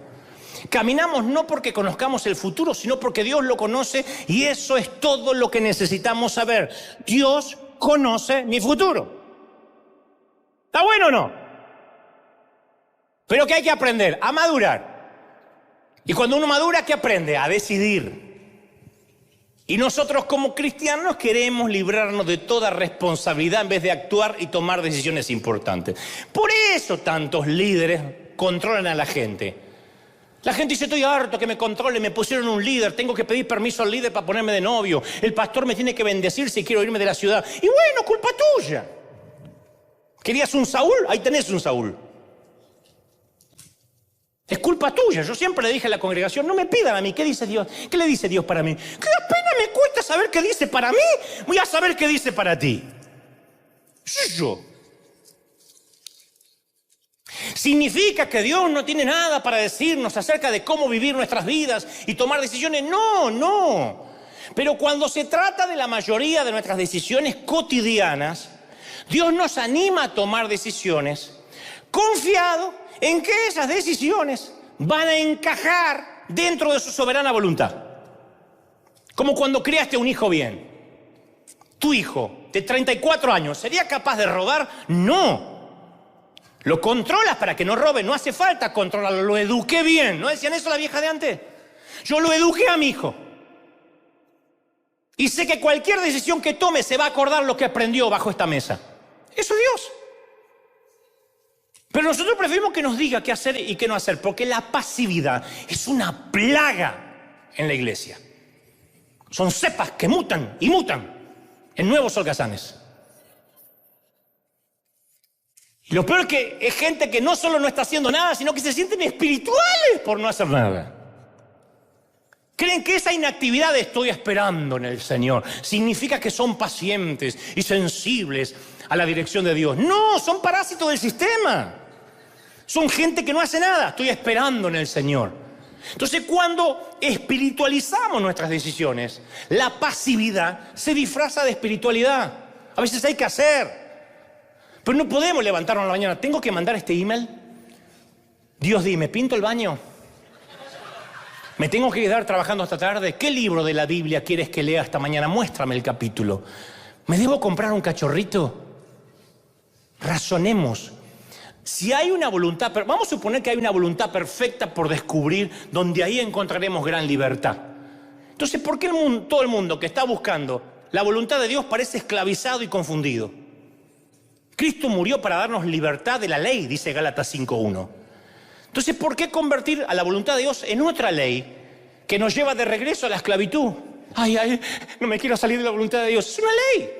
Caminamos no porque conozcamos el futuro, sino porque Dios lo conoce, y eso es todo lo que necesitamos saber. Dios conoce mi futuro. ¿Está bueno o no? Pero ¿qué hay que aprender? A madurar. Y cuando uno madura, ¿qué aprende? A decidir. Y nosotros como cristianos queremos librarnos de toda responsabilidad en vez de actuar y tomar decisiones importantes. Por eso tantos líderes controlan a la gente. La gente dice, estoy harto que me controle, me pusieron un líder, tengo que pedir permiso al líder para ponerme de novio, el pastor me tiene que bendecir si quiero irme de la ciudad. Y bueno, culpa tuya. ¿Querías un Saúl? Ahí tenés un Saúl. Es culpa tuya. Yo siempre le dije a la congregación, no me pidan a mí, ¿qué dice Dios? ¿Qué le dice Dios para mí? ¿Qué pena me cuesta saber qué dice para mí? Voy a saber qué dice para ti. Yo. ¿Significa que Dios no tiene nada para decirnos acerca de cómo vivir nuestras vidas y tomar decisiones? No, no. Pero cuando se trata de la mayoría de nuestras decisiones cotidianas, Dios nos anima a tomar decisiones confiado en que esas decisiones van a encajar dentro de su soberana voluntad. Como cuando criaste un hijo bien. Tu hijo de 34 años, ¿sería capaz de robar? No. Lo controlas para que no robe, no hace falta controlarlo, lo eduqué bien. ¿No decían eso la vieja de antes? Yo lo eduqué a mi hijo. Y sé que cualquier decisión que tome se va a acordar lo que aprendió bajo esta mesa. Eso es Dios. Pero nosotros preferimos que nos diga qué hacer y qué no hacer, porque la pasividad es una plaga en la iglesia. Son cepas que mutan y mutan en nuevos holgazanes. Y lo peor es que es gente que no solo no está haciendo nada, sino que se sienten espirituales por no hacer nada. Creen que esa inactividad de estoy esperando en el Señor significa que son pacientes y sensibles a la dirección de Dios. No, son parásitos del sistema. Son gente que no hace nada, estoy esperando en el Señor. Entonces, cuando espiritualizamos nuestras decisiones, la pasividad se disfraza de espiritualidad. A veces hay que hacer. Pero no podemos levantarnos a la mañana. ¿Tengo que mandar este email? Dios, dime, ¿pinto el baño? ¿Me tengo que quedar trabajando hasta tarde? ¿Qué libro de la Biblia quieres que lea esta mañana? Muéstrame el capítulo. ¿Me debo comprar un cachorrito? Razonemos. Si hay una voluntad, vamos a suponer que hay una voluntad perfecta por descubrir, donde ahí encontraremos gran libertad. Entonces, ¿por qué todo el mundo que está buscando la voluntad de Dios parece esclavizado y confundido? Cristo murió para darnos libertad de la ley, dice Gálatas 5:1. Entonces, ¿por qué convertir a la voluntad de Dios en otra ley que nos lleva de regreso a la esclavitud? Ay, no me quiero salir de la voluntad de Dios. Es una ley.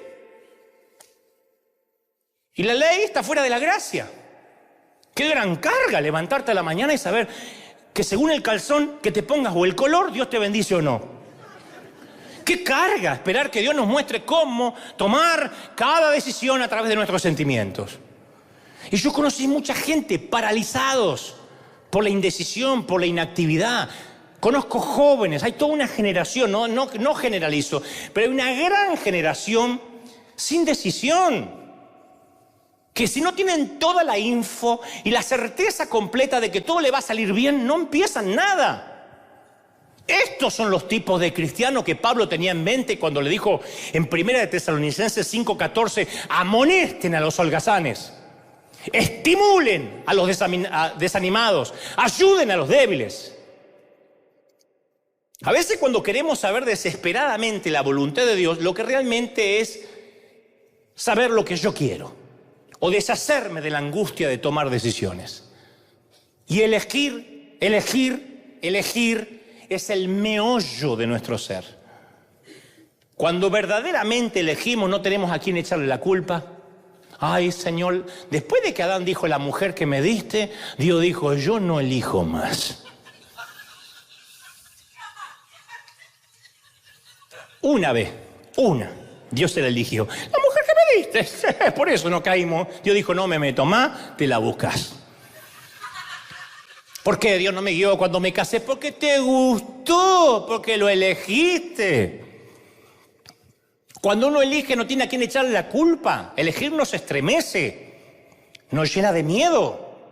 Y la ley está fuera de la gracia. Qué gran carga levantarte a la mañana y saber que según el calzón que te pongas o el color, Dios te bendice o no. Qué carga esperar que Dios nos muestre cómo tomar cada decisión a través de nuestros sentimientos. Y yo conocí mucha gente paralizados por la indecisión, por la inactividad. Conozco jóvenes, hay toda una generación, no generalizo, pero hay una gran generación sin decisión. Que si no tienen toda la info y la certeza completa de que todo le va a salir bien, no empiezan nada. Estos son los tipos de cristianos que Pablo tenía en mente cuando le dijo en 1 de Tesalonicenses 5:14, amonesten a los holgazanes, estimulen a los desanimados, ayuden a los débiles. A veces cuando queremos saber desesperadamente la voluntad de Dios, lo que realmente es saber lo que yo quiero o deshacerme de la angustia de tomar decisiones. Y elegir es el meollo de nuestro ser. Cuando verdaderamente elegimos, no tenemos a quién echarle la culpa. Ay, Señor, después de que Adán dijo, la mujer que me diste, Dios dijo, yo no elijo más. Una vez, Dios se la eligió. La mujer que me diste, por eso no caímos. Dios dijo, no me meto más, te la buscas. ¿Por qué Dios no me guió cuando me casé? Porque te gustó, porque lo elegiste. Cuando uno elige no tiene a quién echarle la culpa. Elegir nos estremece, nos llena de miedo.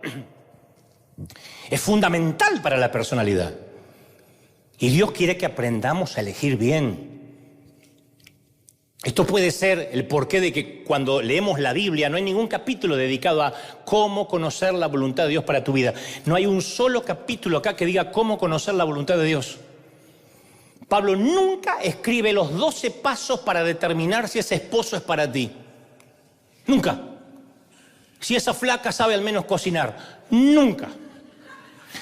Es fundamental para la personalidad. Y Dios quiere que aprendamos a elegir bien. Esto puede ser el porqué de que cuando leemos la Biblia no hay ningún capítulo dedicado a cómo conocer la voluntad de Dios para tu vida. No hay un solo capítulo acá que diga cómo conocer la voluntad de Dios. Pablo nunca escribe los 12 pasos para determinar si ese esposo es para ti. Nunca. Si esa flaca sabe al menos cocinar. Nunca.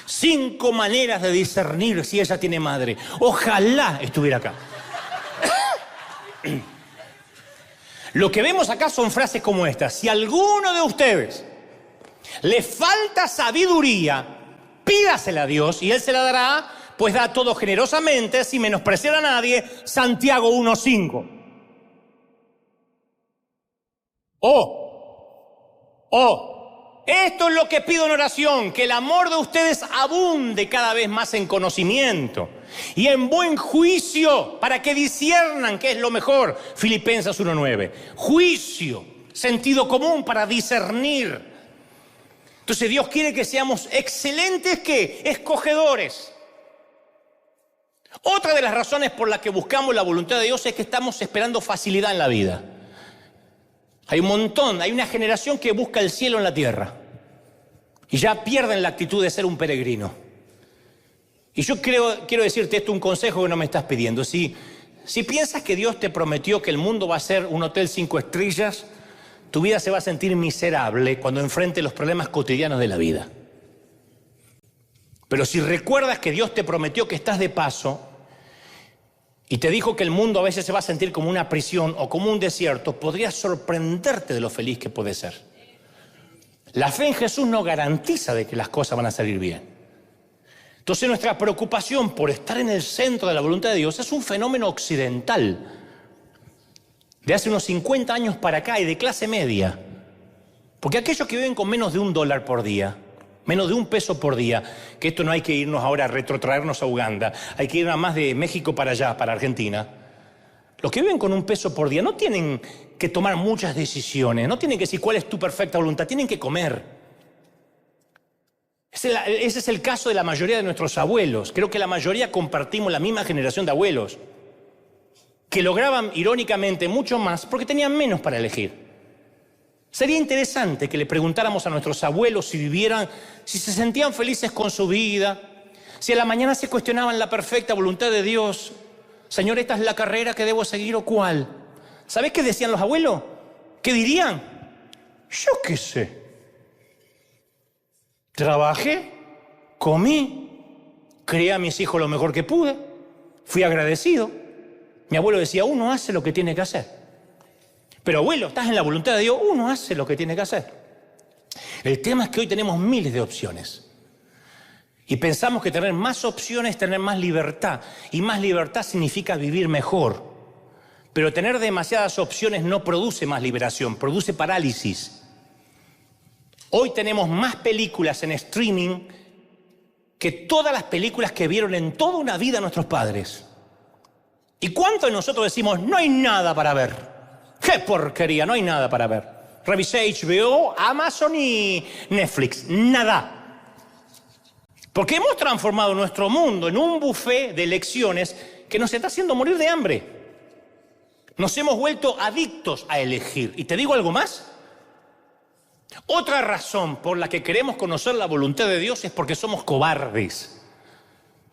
5 maneras de discernir si ella tiene madre. Ojalá estuviera acá. Lo que vemos acá son frases como estas. Si a alguno de ustedes le falta sabiduría, pídasela a Dios y Él se la dará, pues da todo generosamente, sin menospreciar a nadie. Santiago 1:5. Esto es lo que pido en oración, que el amor de ustedes abunde cada vez más en conocimiento y en buen juicio, para que disciernan qué es lo mejor. Filipenses 1:9. Juicio, sentido común para discernir. Entonces Dios quiere que seamos excelentes, ¿qué? Escogedores. Otra de las razones por las que buscamos la voluntad de Dios es que estamos esperando facilidad en la vida. Hay una generación que busca el cielo en la tierra y ya pierden la actitud de ser un peregrino. Y yo quiero decirte esto, un consejo que no me estás pidiendo. Si piensas que Dios te prometió que el mundo va a ser un hotel 5 estrellas, tu vida se va a sentir miserable cuando enfrente los problemas cotidianos de la vida. Pero si recuerdas que Dios te prometió que estás de paso y te dijo que el mundo a veces se va a sentir como una prisión o como un desierto, podrías sorprenderte de lo feliz que puede ser. La fe en Jesús no garantiza de que las cosas van a salir bien. Entonces nuestra preocupación por estar en el centro de la voluntad de Dios es un fenómeno occidental de hace unos 50 años para acá y de clase media. Porque aquellos que viven con menos de $1 por día, menos de $1 por día, que esto no hay que irnos ahora a retrotraernos a Uganda, hay que ir a más de México para allá, para Argentina. Los que viven con $1 por día no tienen que tomar muchas decisiones, no tienen que decir cuál es tu perfecta voluntad, tienen que comer. Ese es el caso de la mayoría de nuestros abuelos. Creo que la mayoría compartimos la misma generación de abuelos, que lograban irónicamente mucho más porque tenían menos para elegir. Sería interesante que le preguntáramos a nuestros abuelos si se sentían felices con su vida, si a la mañana se cuestionaban la perfecta voluntad de Dios. Señor, ¿esta es la carrera que debo seguir o cuál? ¿Sabés qué decían los abuelos? ¿Qué dirían? Yo qué sé. Trabajé, comí, crié a mis hijos lo mejor que pude, fui agradecido. Mi abuelo decía, uno hace lo que tiene que hacer. Pero abuelo, estás en la voluntad de Dios, uno hace lo que tiene que hacer. El tema es que hoy tenemos miles de opciones. Y pensamos que tener más opciones es tener más libertad. Y más libertad significa vivir mejor. Pero tener demasiadas opciones no produce más liberación, produce parálisis. Hoy tenemos más películas en streaming que todas las películas que vieron en toda una vida nuestros padres. ¿Y cuántos de nosotros decimos, no hay nada para ver? ¡Qué porquería! No hay nada para ver. Revisé HBO, Amazon y Netflix. Nada. Porque hemos transformado nuestro mundo en un buffet de elecciones que nos está haciendo morir de hambre. Nos hemos vuelto adictos a elegir. ¿Y te digo algo más? Otra razón por la que queremos conocer la voluntad de Dios es porque somos cobardes.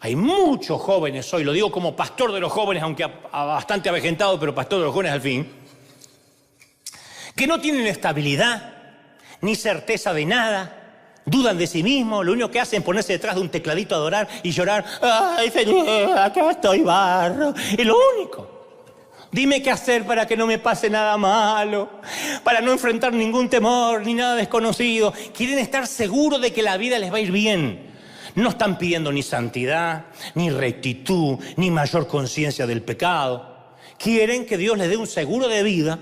Hay muchos jóvenes hoy, lo digo como pastor de los jóvenes, aunque bastante avejentado, pero pastor de los jóvenes al fin, que no tienen estabilidad, ni certeza de nada, dudan de sí mismos, lo único que hacen es ponerse detrás de un tecladito a adorar y llorar. ¡Ay, Señor, acá estoy, barro! Es lo único. Dime qué hacer para que no me pase nada malo, para no enfrentar ningún temor ni nada desconocido. Quieren estar seguros de que la vida les va a ir bien. No están pidiendo ni santidad, ni rectitud, ni mayor conciencia del pecado. Quieren que Dios les dé un seguro de vida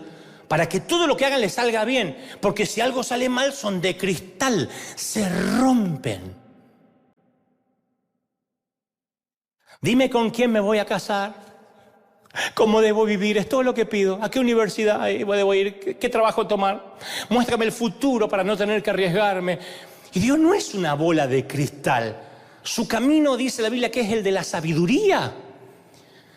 para que todo lo que hagan les salga bien. Porque si algo sale mal, son de cristal, se rompen. Dime con quién me voy a casar. ¿Cómo debo vivir? Es todo lo que pido. ¿A qué universidad debo ir? ¿Qué trabajo tomar? Muéstrame el futuro para no tener que arriesgarme. Y Dios no es una bola de cristal. Su camino, dice la Biblia, que es el de la sabiduría.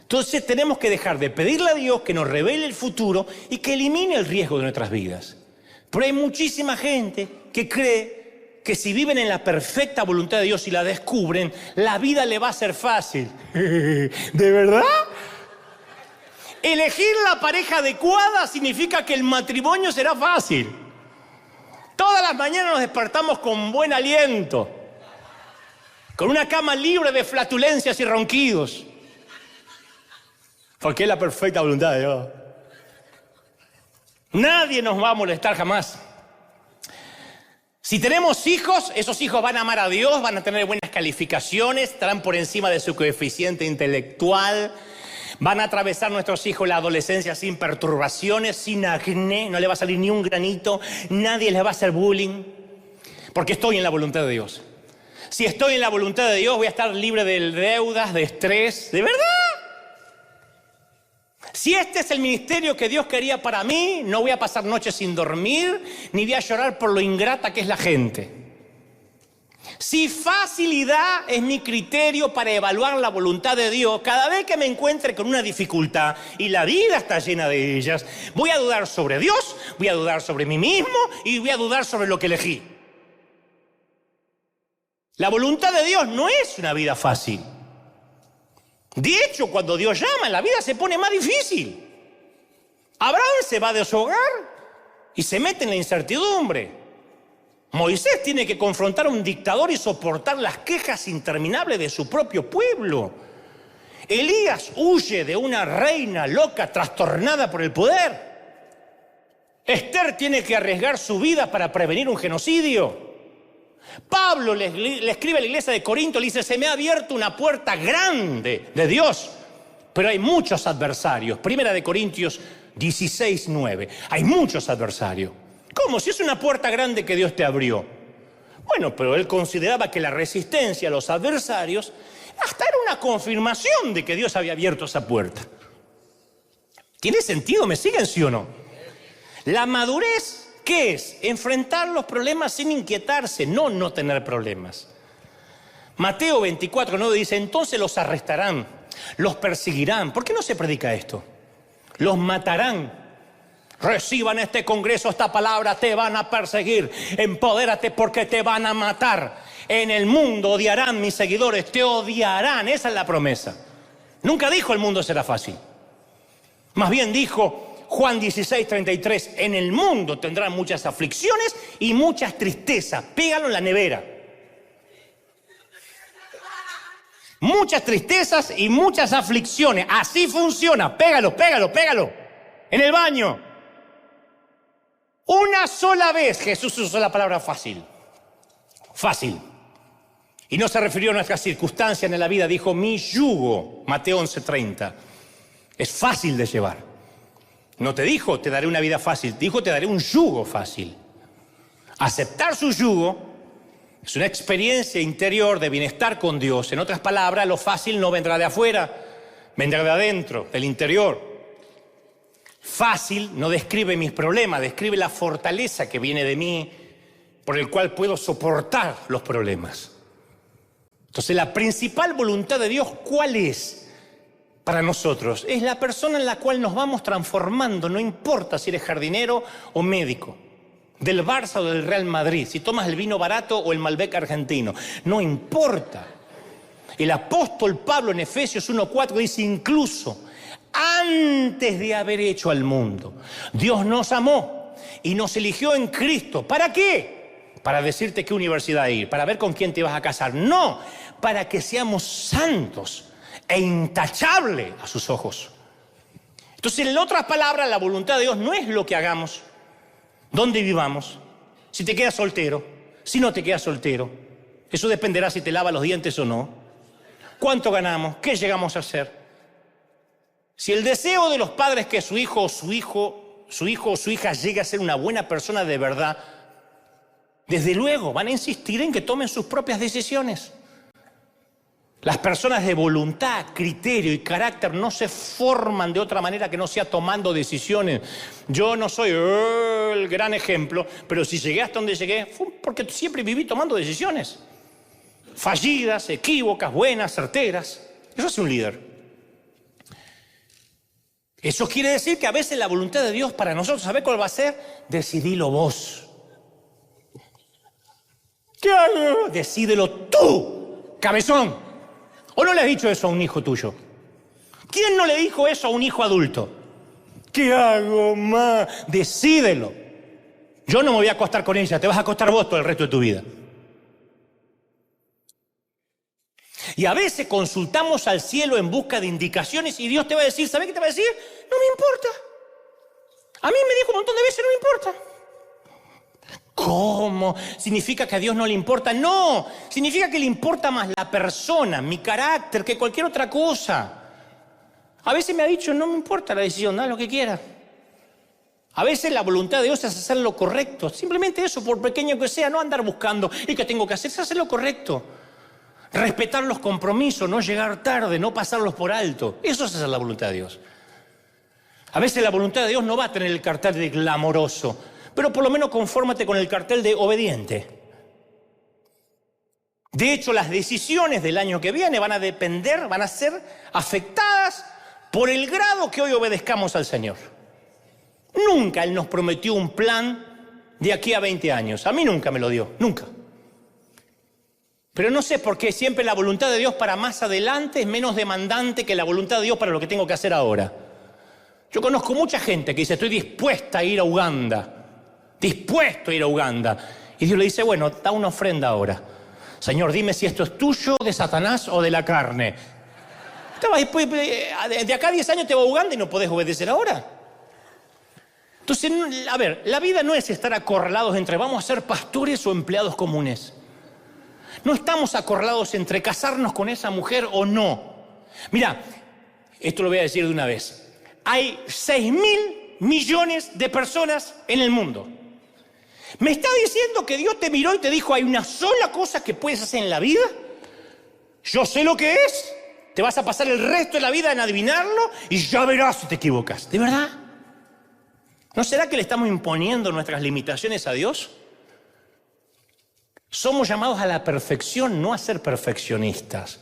Entonces tenemos que dejar de pedirle a Dios que nos revele el futuro y que elimine el riesgo de nuestras vidas. Pero hay muchísima gente que cree que si viven en la perfecta voluntad de Dios y la descubren, la vida le va a ser fácil. ¿De verdad? Elegir la pareja adecuada significa que el matrimonio será fácil. Todas las mañanas nos despertamos con buen aliento, con una cama libre de flatulencias y ronquidos, porque es la perfecta voluntad de Dios. Nadie nos va a molestar jamás. Si tenemos hijos, esos hijos van a amar a Dios, van a tener buenas calificaciones, estarán por encima de su coeficiente intelectual. Van a atravesar nuestros hijos la adolescencia sin perturbaciones, sin acné, no le va a salir ni un granito, nadie les va a hacer bullying, porque estoy en la voluntad de Dios. Si estoy en la voluntad de Dios, voy a estar libre de deudas, de estrés, ¿de verdad? Si este es el ministerio que Dios quería para mí, no voy a pasar noches sin dormir, ni voy a llorar por lo ingrata que es la gente. Si facilidad es mi criterio para evaluar la voluntad de Dios, cada vez que me encuentre con una dificultad y la vida está llena de ellas, voy a dudar sobre Dios, voy a dudar sobre mí mismo y voy a dudar sobre lo que elegí. La voluntad de Dios no es una vida fácil. De hecho, cuando Dios llama, la vida se pone más difícil. Abraham se va de su hogar y se mete en la incertidumbre. Moisés tiene que confrontar a un dictador y soportar las quejas interminables de su propio pueblo. Elías huye de una reina loca, trastornada por el poder. Esther tiene que arriesgar su vida para prevenir un genocidio. Pablo le escribe a la iglesia de Corinto, le dice: se me ha abierto una puerta grande de Dios, pero hay muchos adversarios. Primera de Corintios 16:9. Hay muchos adversarios. ¿Cómo? Si es una puerta grande que Dios te abrió. Bueno, pero él consideraba que la resistencia a los adversarios hasta era una confirmación de que Dios había abierto esa puerta. ¿Tiene sentido? ¿Me siguen, sí o no? La madurez, ¿qué es? Enfrentar los problemas sin inquietarse, no tener problemas. Mateo 24:9 dice: entonces los arrestarán, los perseguirán. ¿Por qué no se predica esto? Los matarán. Reciban este congreso, esta palabra: te van a perseguir. Empodérate porque te van a matar. En el mundo odiarán mis seguidores, te odiarán. Esa es la promesa. Nunca dijo el mundo será fácil. Más bien dijo Juan 16:33: en el mundo tendrán muchas aflicciones y muchas tristezas. Pégalo en la nevera. Muchas tristezas y muchas aflicciones. Así funciona. Pégalo, pégalo, pégalo. En el baño. Una sola vez Jesús usó la palabra fácil. Fácil. Y no se refirió a nuestras circunstancias en la vida. Dijo: mi yugo, Mateo 11:30. Es fácil de llevar. No te dijo: te daré una vida fácil. Dijo: te daré un yugo fácil. Aceptar su yugo es una experiencia interior de bienestar con Dios. En otras palabras, lo fácil no vendrá de afuera, vendrá de adentro, del interior. Fácil no describe mis problemas, describe la fortaleza que viene de mí, por el cual puedo soportar los problemas. Entonces, la principal voluntad de Dios, ¿cuál es para nosotros? Es la persona en la cual nos vamos transformando, no importa si eres jardinero o médico, del Barça o del Real Madrid, si tomas el vino barato o el Malbec argentino, no importa. El apóstol Pablo en Efesios 1:4 dice: incluso antes de haber hecho al mundo, Dios nos amó y nos eligió en Cristo. ¿Para qué? Para decirte qué universidad ir, para ver con quién te vas a casar. No, para que seamos santos e intachables a sus ojos. Entonces, en otras palabras, la voluntad de Dios no es lo que hagamos, dónde vivamos, si te quedas soltero, si no te quedas soltero. Eso dependerá si te lavas los dientes o no. ¿Cuánto ganamos? ¿Qué llegamos a hacer? Si el deseo de los padres es que su hijo o su hija llegue a ser una buena persona de verdad, desde luego van a insistir en que tomen sus propias decisiones. Las personas de voluntad, criterio y carácter no se forman de otra manera que no sea tomando decisiones. Yo no soy el gran ejemplo, pero si llegué hasta donde llegué fue porque siempre viví tomando decisiones. Fallidas, equívocas, buenas, certeras. Eso es un líder. Eso quiere decir que a veces la voluntad de Dios para nosotros, ¿sabe cuál va a ser? Decidilo vos. ¿Qué hago? Decídelo tú, cabezón. ¿O no le has dicho eso a un hijo tuyo? ¿Quién no le dijo eso a un hijo adulto? ¿Qué hago, ma? Decídelo. Yo no me voy a acostar con ella, te vas a acostar vos todo el resto de tu vida. Y a veces consultamos al cielo en busca de indicaciones y Dios te va a decir, ¿sabes qué te va a decir? No me importa. A mí me dijo un montón de veces, no me importa. ¿Cómo? ¿Significa que a Dios no le importa? No, significa que le importa más la persona, mi carácter, que cualquier otra cosa. A veces me ha dicho, no me importa la decisión, haz lo que quieras. A veces la voluntad de Dios es hacer lo correcto. Simplemente eso, por pequeño que sea, no andar buscando. ¿Y qué tengo que hacer? Es hacer lo correcto. Respetar los compromisos, no llegar tarde, no pasarlos por alto. Eso es hacer la voluntad de Dios. A veces la voluntad de Dios no va a tener el cartel de glamoroso, pero por lo menos confórmate con el cartel de obediente. De hecho, las decisiones del año que viene van a ser afectadas por el grado que hoy obedezcamos al Señor. Nunca Él nos prometió un plan de aquí a 20 años. A mí nunca me lo dio, nunca. Pero no sé por qué siempre la voluntad de Dios para más adelante es menos demandante que la voluntad de Dios para lo que tengo que hacer ahora. Yo conozco mucha gente que dice, estoy dispuesta a ir a Uganda. Dispuesto a ir a Uganda. Y Dios le dice, bueno, da una ofrenda ahora. Señor, dime si esto es tuyo, de Satanás o de la carne. De acá a 10 años te va a Uganda y no podés obedecer ahora. Entonces, a ver, la vida no es estar acorralados entre vamos a ser pastores o empleados comunes. No estamos acorralados entre casarnos con esa mujer o no. Mira, esto lo voy a decir de una vez. Hay 6.000 millones de personas en el mundo. ¿Me está diciendo que Dios te miró y te dijo, hay una sola cosa que puedes hacer en la vida? Yo sé lo que es. Te vas a pasar el resto de la vida en adivinarlo y ya verás si te equivocas. ¿De verdad? ¿No será que le estamos imponiendo nuestras limitaciones a Dios? Somos llamados a la perfección, no a ser perfeccionistas.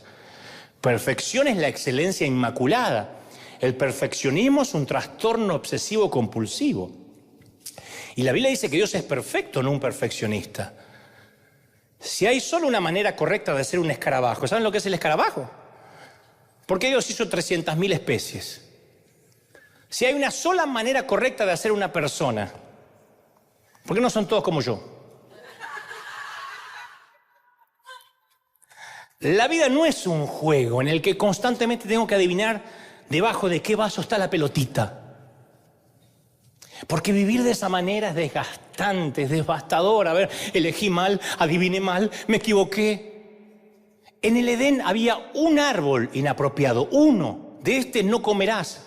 Perfección es la excelencia inmaculada. El perfeccionismo es un trastorno obsesivo compulsivo. Y la Biblia dice que Dios es perfecto, no un perfeccionista. Si hay solo una manera correcta de hacer un escarabajo, ¿saben lo que es el escarabajo? ¿Por qué Dios hizo 300.000 especies? Si hay una sola manera correcta de hacer una persona, ¿por qué no son todos como yo? La vida no es un juego en el que constantemente tengo que adivinar debajo de qué vaso está la pelotita. Porque vivir de esa manera es desgastante, es devastador. A ver, elegí mal, adiviné mal, me equivoqué. En el Edén había un árbol inapropiado, uno. De este no comerás.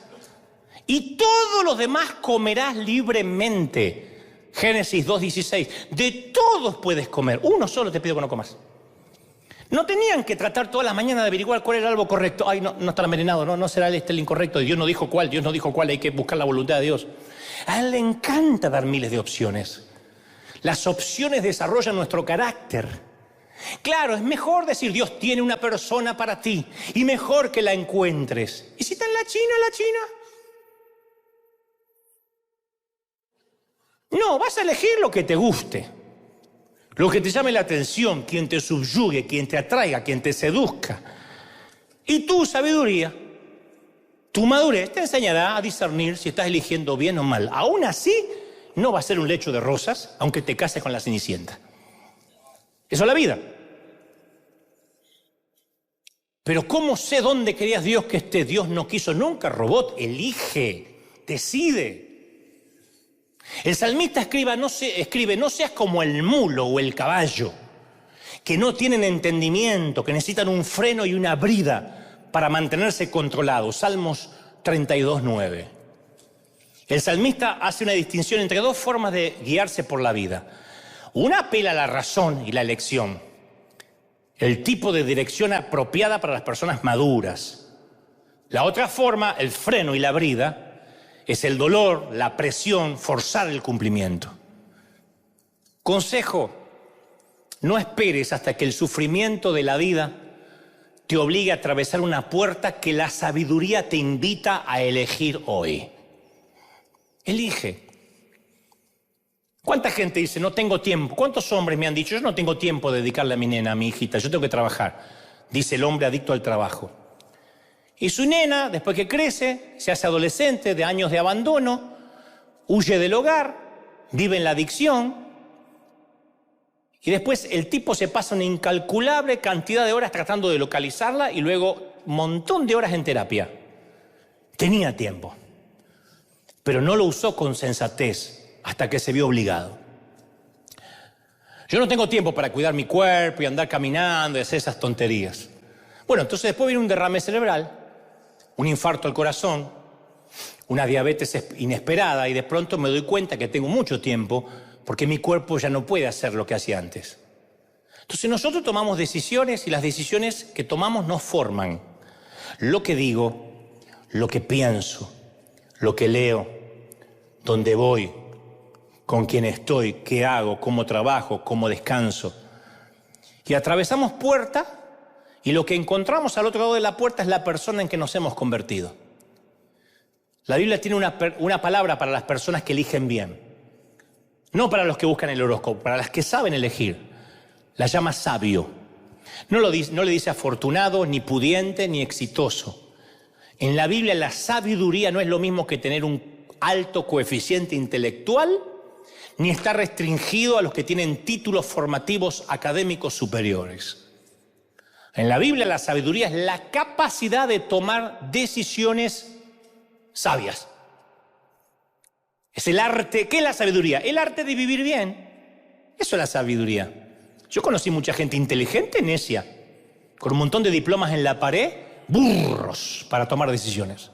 Y todos los demás comerás libremente. Génesis 2:16. De todos puedes comer. Uno solo te pido que no comas. No tenían que tratar todas las mañanas de averiguar cuál era el árbol correcto. Ay, no está envenenado, no será este el incorrecto. Dios no dijo cuál, hay que buscar la voluntad de Dios. A Él le encanta dar miles de opciones. Las opciones desarrollan nuestro carácter. Claro, es mejor decir, Dios tiene una persona para ti y mejor que la encuentres. ¿Y si está en la China, No, vas a elegir lo que te guste. Lo que te llame la atención, quien te subyugue, quien te atraiga, quien te seduzca. Y tu sabiduría, tu madurez te enseñará a discernir si estás eligiendo bien o mal. Aún así, no va a ser un lecho de rosas, aunque te cases con la Cenicienta. Eso es la vida. Pero ¿cómo sé dónde querías Dios que esté? Dios no quiso nunca robot, elige. decide. El salmista escribe, no seas como el mulo o el caballo, que no tienen entendimiento, que necesitan un freno y una brida para mantenerse controlados. Salmos 32:9. El salmista hace una distinción entre dos formas de guiarse por la vida. Una apela a la razón y la elección, el tipo de dirección apropiada para las personas maduras. La otra forma, el freno y la brida, es el dolor, la presión, forzar el cumplimiento. Consejo: no esperes hasta que el sufrimiento de la vida te obligue a atravesar una puerta que la sabiduría te invita a elegir hoy. Elige. ¿Cuánta gente dice, no tengo tiempo? ¿Cuántos hombres me han dicho, yo no tengo tiempo de dedicarle a mi nena, a mi hijita, yo tengo que trabajar? Dice el hombre adicto al trabajo. Y su nena, después que crece, se hace adolescente, de años de abandono, huye del hogar, vive en la adicción, y después el tipo se pasa una incalculable cantidad de horas tratando de localizarla y luego un montón de horas en terapia. Tenía tiempo, pero no lo usó con sensatez hasta que se vio obligado. Yo no tengo tiempo para cuidar mi cuerpo y andar caminando y hacer esas tonterías. Bueno, entonces después viene un derrame cerebral, un infarto al corazón, una diabetes inesperada y de pronto me doy cuenta que tengo mucho tiempo porque mi cuerpo ya no puede hacer lo que hacía antes. Entonces nosotros tomamos decisiones y las decisiones que tomamos nos forman. Lo que digo, lo que pienso, lo que leo, dónde voy, con quién estoy, qué hago, cómo trabajo, cómo descanso. Y atravesamos puertas y lo que encontramos al otro lado de la puerta es la persona en que nos hemos convertido. La Biblia tiene una palabra para las personas que eligen bien. No para los que buscan el horóscopo, para las que saben elegir. La llama sabio. No le dice afortunado, ni pudiente, ni exitoso. En la Biblia la sabiduría no es lo mismo que tener un alto coeficiente intelectual, ni está restringido a los que tienen títulos formativos académicos superiores. En la Biblia la sabiduría es la capacidad de tomar decisiones sabias. Es el arte. ¿Qué es la sabiduría? El arte de vivir bien. Eso es la sabiduría. Yo conocí mucha gente inteligente, necia, con un montón de diplomas en la pared, burros para tomar decisiones.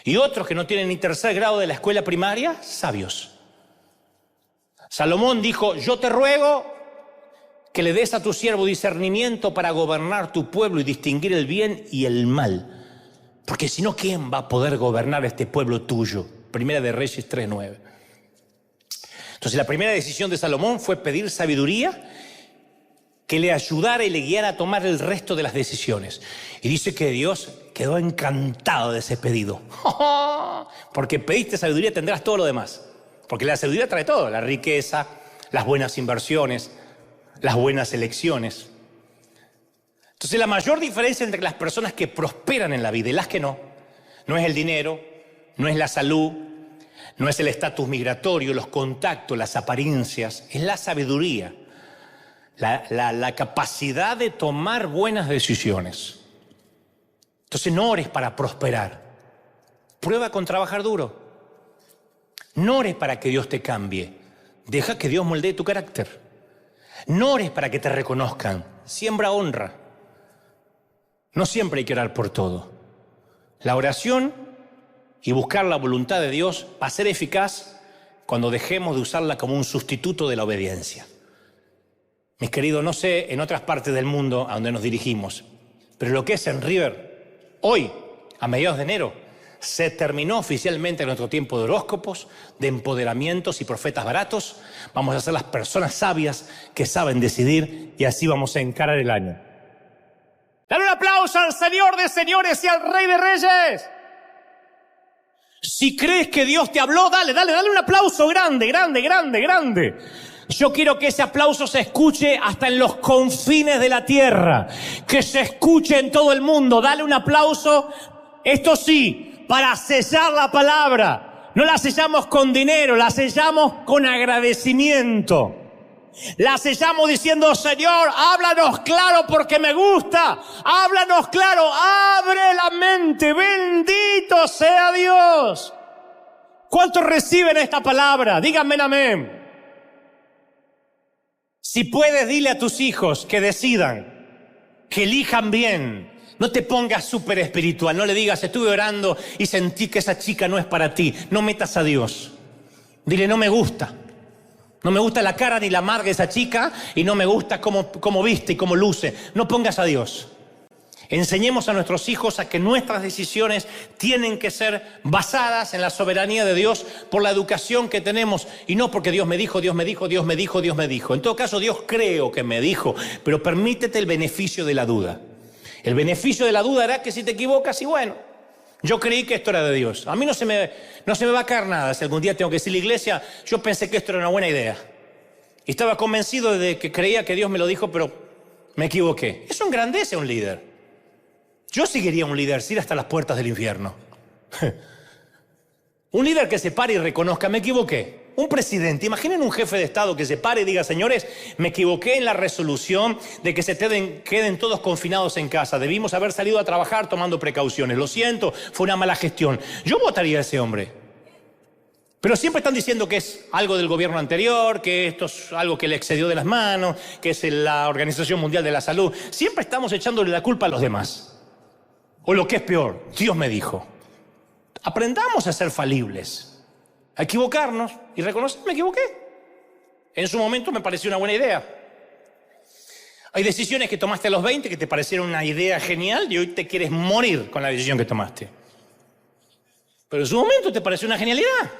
Y otros que no tienen ni tercer grado de la escuela primaria, sabios. Salomón dijo, yo te ruego que le des a tu siervo discernimiento para gobernar tu pueblo y distinguir el bien y el mal. Porque si no, ¿quién va a poder gobernar este pueblo tuyo? Primera de Reyes 3:9. Entonces la primera decisión de Salomón fue pedir sabiduría que le ayudara y le guiara a tomar el resto de las decisiones. Y dice que Dios quedó encantado de ese pedido. Porque pediste sabiduría, tendrás todo lo demás. Porque la sabiduría trae todo, la riqueza, las buenas inversiones, las buenas elecciones. Entonces la mayor diferencia entre las personas que prosperan en la vida y las que no es el dinero, no es la salud, no es el estatus migratorio, los contactos, las apariencias, es la sabiduría, la capacidad de tomar buenas decisiones. Entonces no ores para prosperar, prueba con trabajar duro. No ores para que Dios te cambie, deja que Dios moldee tu carácter. No ores para que te reconozcan, siembra honra. No siempre hay que orar por todo. La oración y buscar la voluntad de Dios va a ser eficaz cuando dejemos de usarla como un sustituto de la obediencia. Mis queridos, no sé en otras partes del mundo a donde nos dirigimos, pero lo que es en River, hoy, a mediados de enero, se terminó oficialmente nuestro tiempo de horóscopos, de empoderamientos y profetas baratos. Vamos a ser las personas sabias que saben decidir y así vamos a encarar el año. Dale un aplauso al Señor de señores y al Rey de reyes. Si crees que Dios te habló, dale un aplauso grande, grande, grande, grande. Yo quiero que ese aplauso se escuche hasta en los confines de la tierra, que se escuche en todo el mundo. Dale un aplauso, esto sí, para sellar la palabra. No la sellamos con dinero, la sellamos con agradecimiento. La sellamos diciendo, Señor, háblanos claro porque me gusta. Háblanos claro, abre la mente, bendito sea Dios. ¿Cuántos reciben esta palabra? Díganme amén. Si puedes, dile a tus hijos que decidan, que elijan bien. No te pongas súper espiritual, no le digas, estuve orando y sentí que esa chica no es para ti. No metas a Dios. Dile, no me gusta. No me gusta la cara ni la amarga de esa chica y no me gusta cómo viste y cómo luce. No pongas a Dios. Enseñemos a nuestros hijos a que nuestras decisiones tienen que ser basadas en la soberanía de Dios por la educación que tenemos y no porque Dios me dijo, Dios me dijo, Dios me dijo, Dios me dijo. En todo caso, Dios creo que me dijo, pero permítete el beneficio de la duda. El beneficio de la duda hará que si te equivocas, y bueno, yo creí que esto era de Dios. A mí no se me va a caer nada si algún día tengo que decir a la iglesia, yo pensé que esto era una buena idea. Y estaba convencido de que creía que Dios me lo dijo, pero me equivoqué. Eso engrandece a un líder. Yo seguiría un líder, ir hasta las puertas del infierno. Un líder que se pare y reconozca, me equivoqué. Un presidente, imaginen un jefe de Estado que se pare y diga, señores, me equivoqué en la resolución de que se queden todos confinados en casa. Debimos haber salido a trabajar tomando precauciones. Lo siento, fue una mala gestión. Yo votaría a ese hombre. Pero siempre están diciendo que es algo del gobierno anterior, que esto es algo que le excedió de las manos, que es la Organización Mundial de la Salud. Siempre estamos echándole la culpa a los demás. O lo que es peor, Dios me dijo. Aprendamos a ser falibles, a equivocarnos y reconocer, me equivoqué. En su momento me pareció una buena idea. Hay decisiones que tomaste a los 20 que te parecieron una idea genial y hoy te quieres morir con la decisión que tomaste. Pero en su momento te pareció una genialidad.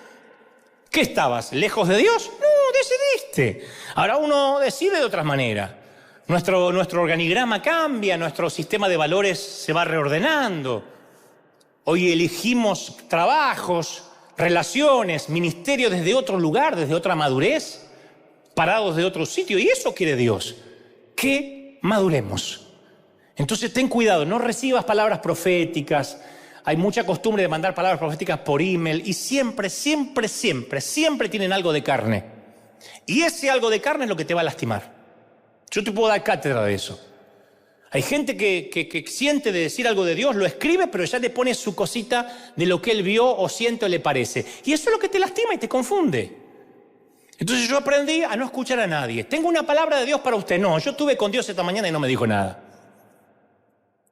¿Qué estabas? ¿Lejos de Dios? No, decidiste. Ahora uno decide de otras maneras. Nuestro organigrama cambia, nuestro sistema de valores se va reordenando. Hoy elegimos trabajos, relaciones, ministerios desde otro lugar, desde otra madurez, parados de otro sitio. Y eso quiere Dios, que maduremos. Entonces ten cuidado, no recibas palabras proféticas. Hay mucha costumbre de mandar palabras proféticas por email y siempre tienen algo de carne. Y ese algo de carne es lo que te va a lastimar. Yo te puedo dar cátedra de eso. Hay gente que siente de decir algo de Dios, lo escribe, pero ya le pone su cosita de lo que él vio o siente o le parece. Y eso es lo que te lastima y te confunde. Entonces yo aprendí a no escuchar a nadie. Tengo una palabra de Dios para usted. No, yo estuve con Dios esta mañana y no me dijo nada.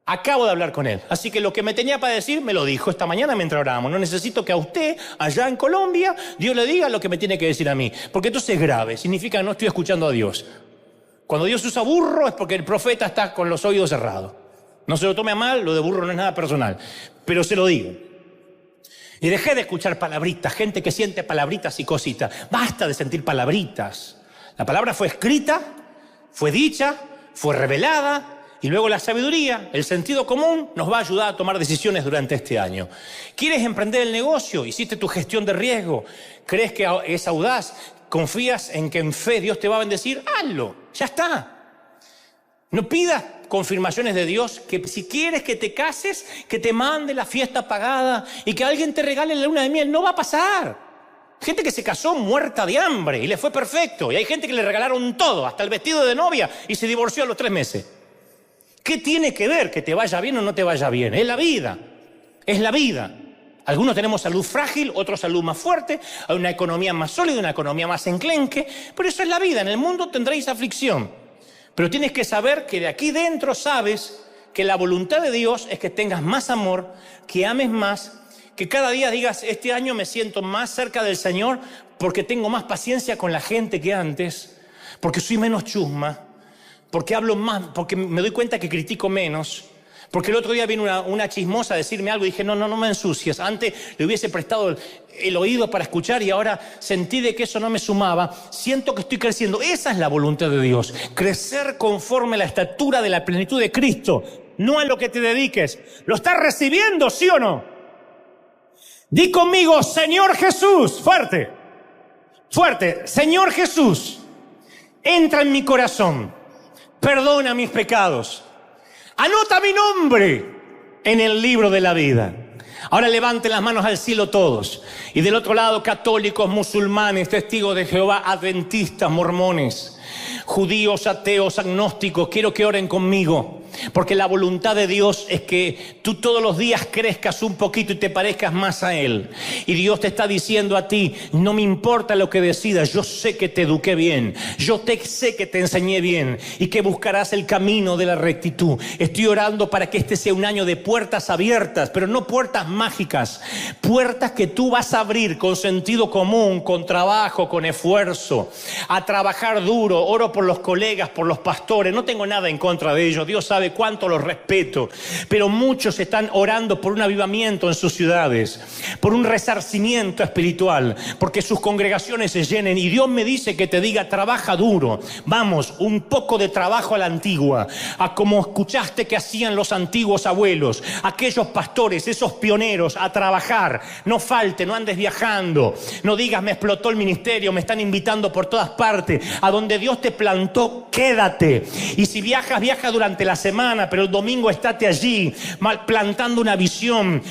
Acabo de hablar con él. Así que lo que me tenía para decir me lo dijo esta mañana mientras orábamos. No necesito que a usted, allá en Colombia, Dios le diga lo que me tiene que decir a mí. Porque entonces es grave. Significa que no estoy escuchando a Dios. Cuando Dios usa burro es porque el profeta está con los oídos cerrados. No se lo tome a mal, lo de burro no es nada personal. Pero se lo digo. Y dejé de escuchar palabritas, gente que siente palabritas y cositas. Basta de sentir palabritas. La palabra fue escrita, fue dicha, fue revelada. Y luego la sabiduría, el sentido común, nos va a ayudar a tomar decisiones durante este año. ¿Quieres emprender el negocio? ¿Hiciste tu gestión de riesgo? ¿Crees que es audaz? ¿Confías en que en fe Dios te va a bendecir? Hazlo, ya está. No pidas confirmaciones de Dios, que si quieres que te cases, que te mande la fiesta pagada y que alguien te regale la luna de miel. No va a pasar. Gente que se casó muerta de hambre y le fue perfecto. Y hay gente que le regalaron todo, hasta el vestido de novia, y se divorció a los 3 meses. ¿Qué tiene que ver que te vaya bien o no te vaya bien? Es la vida, es la vida. Algunos tenemos salud frágil, otros salud más fuerte, hay una economía más sólida, una economía más enclenque, pero eso es la vida. En el mundo tendréis aflicción, pero tienes que saber que de aquí dentro sabes que la voluntad de Dios es que tengas más amor, que ames más, que cada día digas, este año me siento más cerca del Señor porque tengo más paciencia con la gente que antes, porque soy menos chusma, porque hablo más, porque me doy cuenta que critico menos. Porque el otro día vino una chismosa a decirme algo y dije, no me ensucias. Antes le hubiese prestado el oído para escuchar y ahora sentí de que eso no me sumaba. Siento que estoy creciendo. Esa es la voluntad de Dios. Crecer conforme a la estatura de la plenitud de Cristo. No a lo que te dediques. ¿Lo estás recibiendo, sí o no? Di conmigo, Señor Jesús. Fuerte. Fuerte. Señor Jesús, entra en mi corazón. Perdona mis pecados. Anota mi nombre en el libro de la vida. Ahora levanten las manos al cielo todos. Y del otro lado, católicos, musulmanes, testigos de Jehová, adventistas, mormones, judíos, ateos, agnósticos, quiero que oren conmigo. Porque la voluntad de Dios es que tú todos los días crezcas un poquito y te parezcas más a Él. Y Dios te está diciendo a ti, no me importa lo que decidas, yo sé que te eduqué bien, yo sé que te enseñé bien y que buscarás el camino de la rectitud. Estoy orando para que este sea un año de puertas abiertas, pero no puertas mágicas, puertas que tú vas a abrir con sentido común, con trabajo, con esfuerzo, a trabajar duro. Oro por los colegas, por los pastores, no tengo nada en contra de ellos, Dios sabe cuánto los respeto, pero muchos están orando por un avivamiento en sus ciudades, por un resarcimiento espiritual, porque sus congregaciones se llenen. Y Dios me dice que te diga, trabaja duro, vamos, un poco de trabajo a la antigua, a como escuchaste que hacían los antiguos abuelos, aquellos pastores, esos pioneros, a trabajar. No falte, no andes viajando, no digas me explotó el ministerio, me están invitando por todas partes. A donde Dios te plantó, quédate. Y si viajas, viaja durante la semana, pero el domingo estate allí, plantando una visión,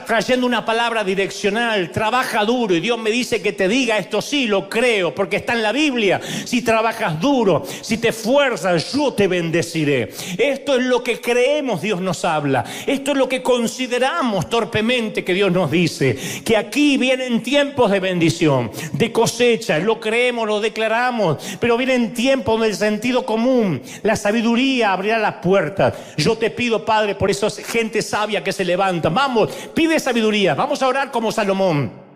trayendo una palabra direccional. Trabaja duro. Y Dios me dice que te diga esto, sí, lo creo, porque está en la Biblia. Si trabajas duro, si te esfuerzas, yo te bendeciré. Esto es lo que creemos, Dios nos habla. Esto es lo que consideramos torpemente que Dios nos dice, que aquí vienen tiempos de bendición, de cosecha. Lo creemos, lo declaramos, pero vienen tiempos del sentido común. La sabiduría abrirá las puertas. Yo te pido, Padre, por esa gente sabia que se levanta. Vamos, pide sabiduría. Vamos a orar como Salomón.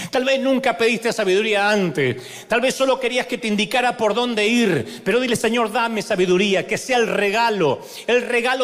Tal vez nunca pediste sabiduría antes, tal vez solo querías que te indicara por dónde ir, pero dile, Señor, dame sabiduría, que sea el regalo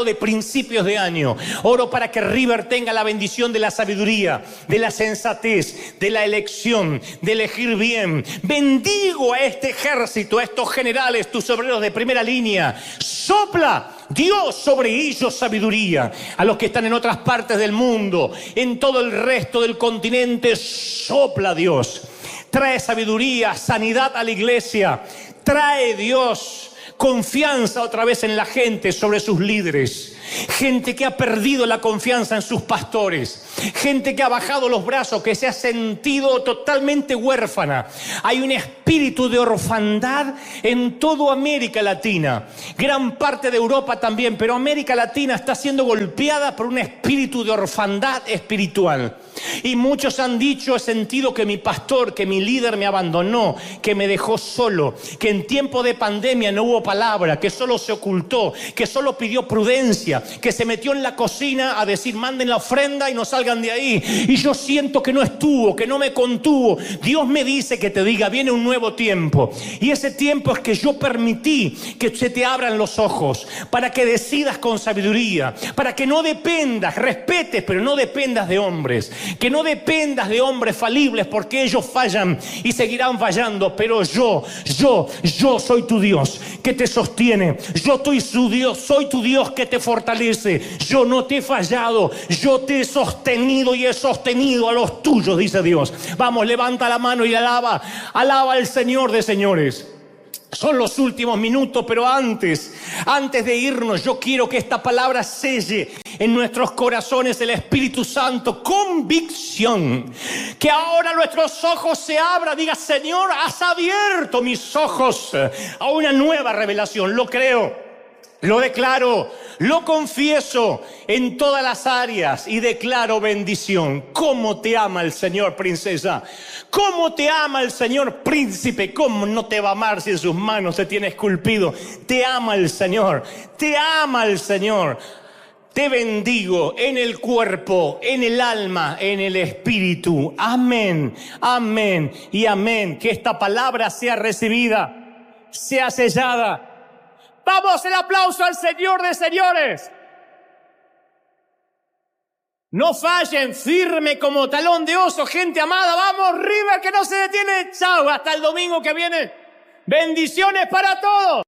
de principios de año. Oro para que River tenga la bendición de la sabiduría, de la sensatez, de la elección, de elegir bien. Bendigo a este ejército, a estos generales, tus obreros de primera línea. Sopla Dios sobre ellos sabiduría. A los que están en otras partes del mundo, en todo el resto del continente, sopla Dios. Trae sabiduría, sanidad a la iglesia. Trae Dios confianza otra vez en la gente, sobre sus líderes. Gente que ha perdido la confianza en sus pastores. Gente que ha bajado los brazos, que se ha sentido totalmente huérfana. Hay un espíritu de orfandad en toda América Latina. Gran parte de Europa también, pero América Latina está siendo golpeada por un espíritu de orfandad espiritual. Y muchos han dicho, he sentido que mi pastor, que mi líder me abandonó, que me dejó solo, que en tiempo de pandemia no hubo palabra, que solo se ocultó, que solo pidió prudencia, que se metió en la cocina a decir manden la ofrenda y no salgan de ahí. Y yo siento que no estuvo, que no me contuvo. Dios me dice que te diga, viene un nuevo tiempo. Y ese tiempo es que yo permití que se te abran los ojos, para que decidas con sabiduría, para que no dependas, respetes, pero no dependas de hombres. Que no dependas de hombres falibles, porque ellos fallan y seguirán fallando. Pero yo soy tu Dios que te sostiene. Yo soy tu Dios que te fortalece. Yo no te he fallado, yo te he sostenido y he sostenido a los tuyos, dice Dios. Vamos, levanta la mano y alaba al Señor de señores. Son los últimos minutos, pero antes de irnos, yo quiero que esta palabra selle en nuestros corazones el Espíritu Santo, convicción. Que ahora nuestros ojos se abran. Diga, Señor, has abierto mis ojos a una nueva revelación. Lo creo. Lo declaro, lo confieso en todas las áreas y declaro bendición. ¿Cómo te ama el Señor, princesa? ¿Cómo te ama el Señor, príncipe? ¿Cómo no te va a amar si en sus manos te tiene esculpido? Te ama el Señor, te ama el Señor. Te bendigo en el cuerpo, en el alma, en el espíritu. Amén, amén y amén. Que esta palabra sea recibida, sea sellada. Vamos, el aplauso al Señor de señores. No fallen, firme como talón de oso, gente amada. Vamos, River, que no se detiene. Chao, hasta el domingo que viene. Bendiciones para todos.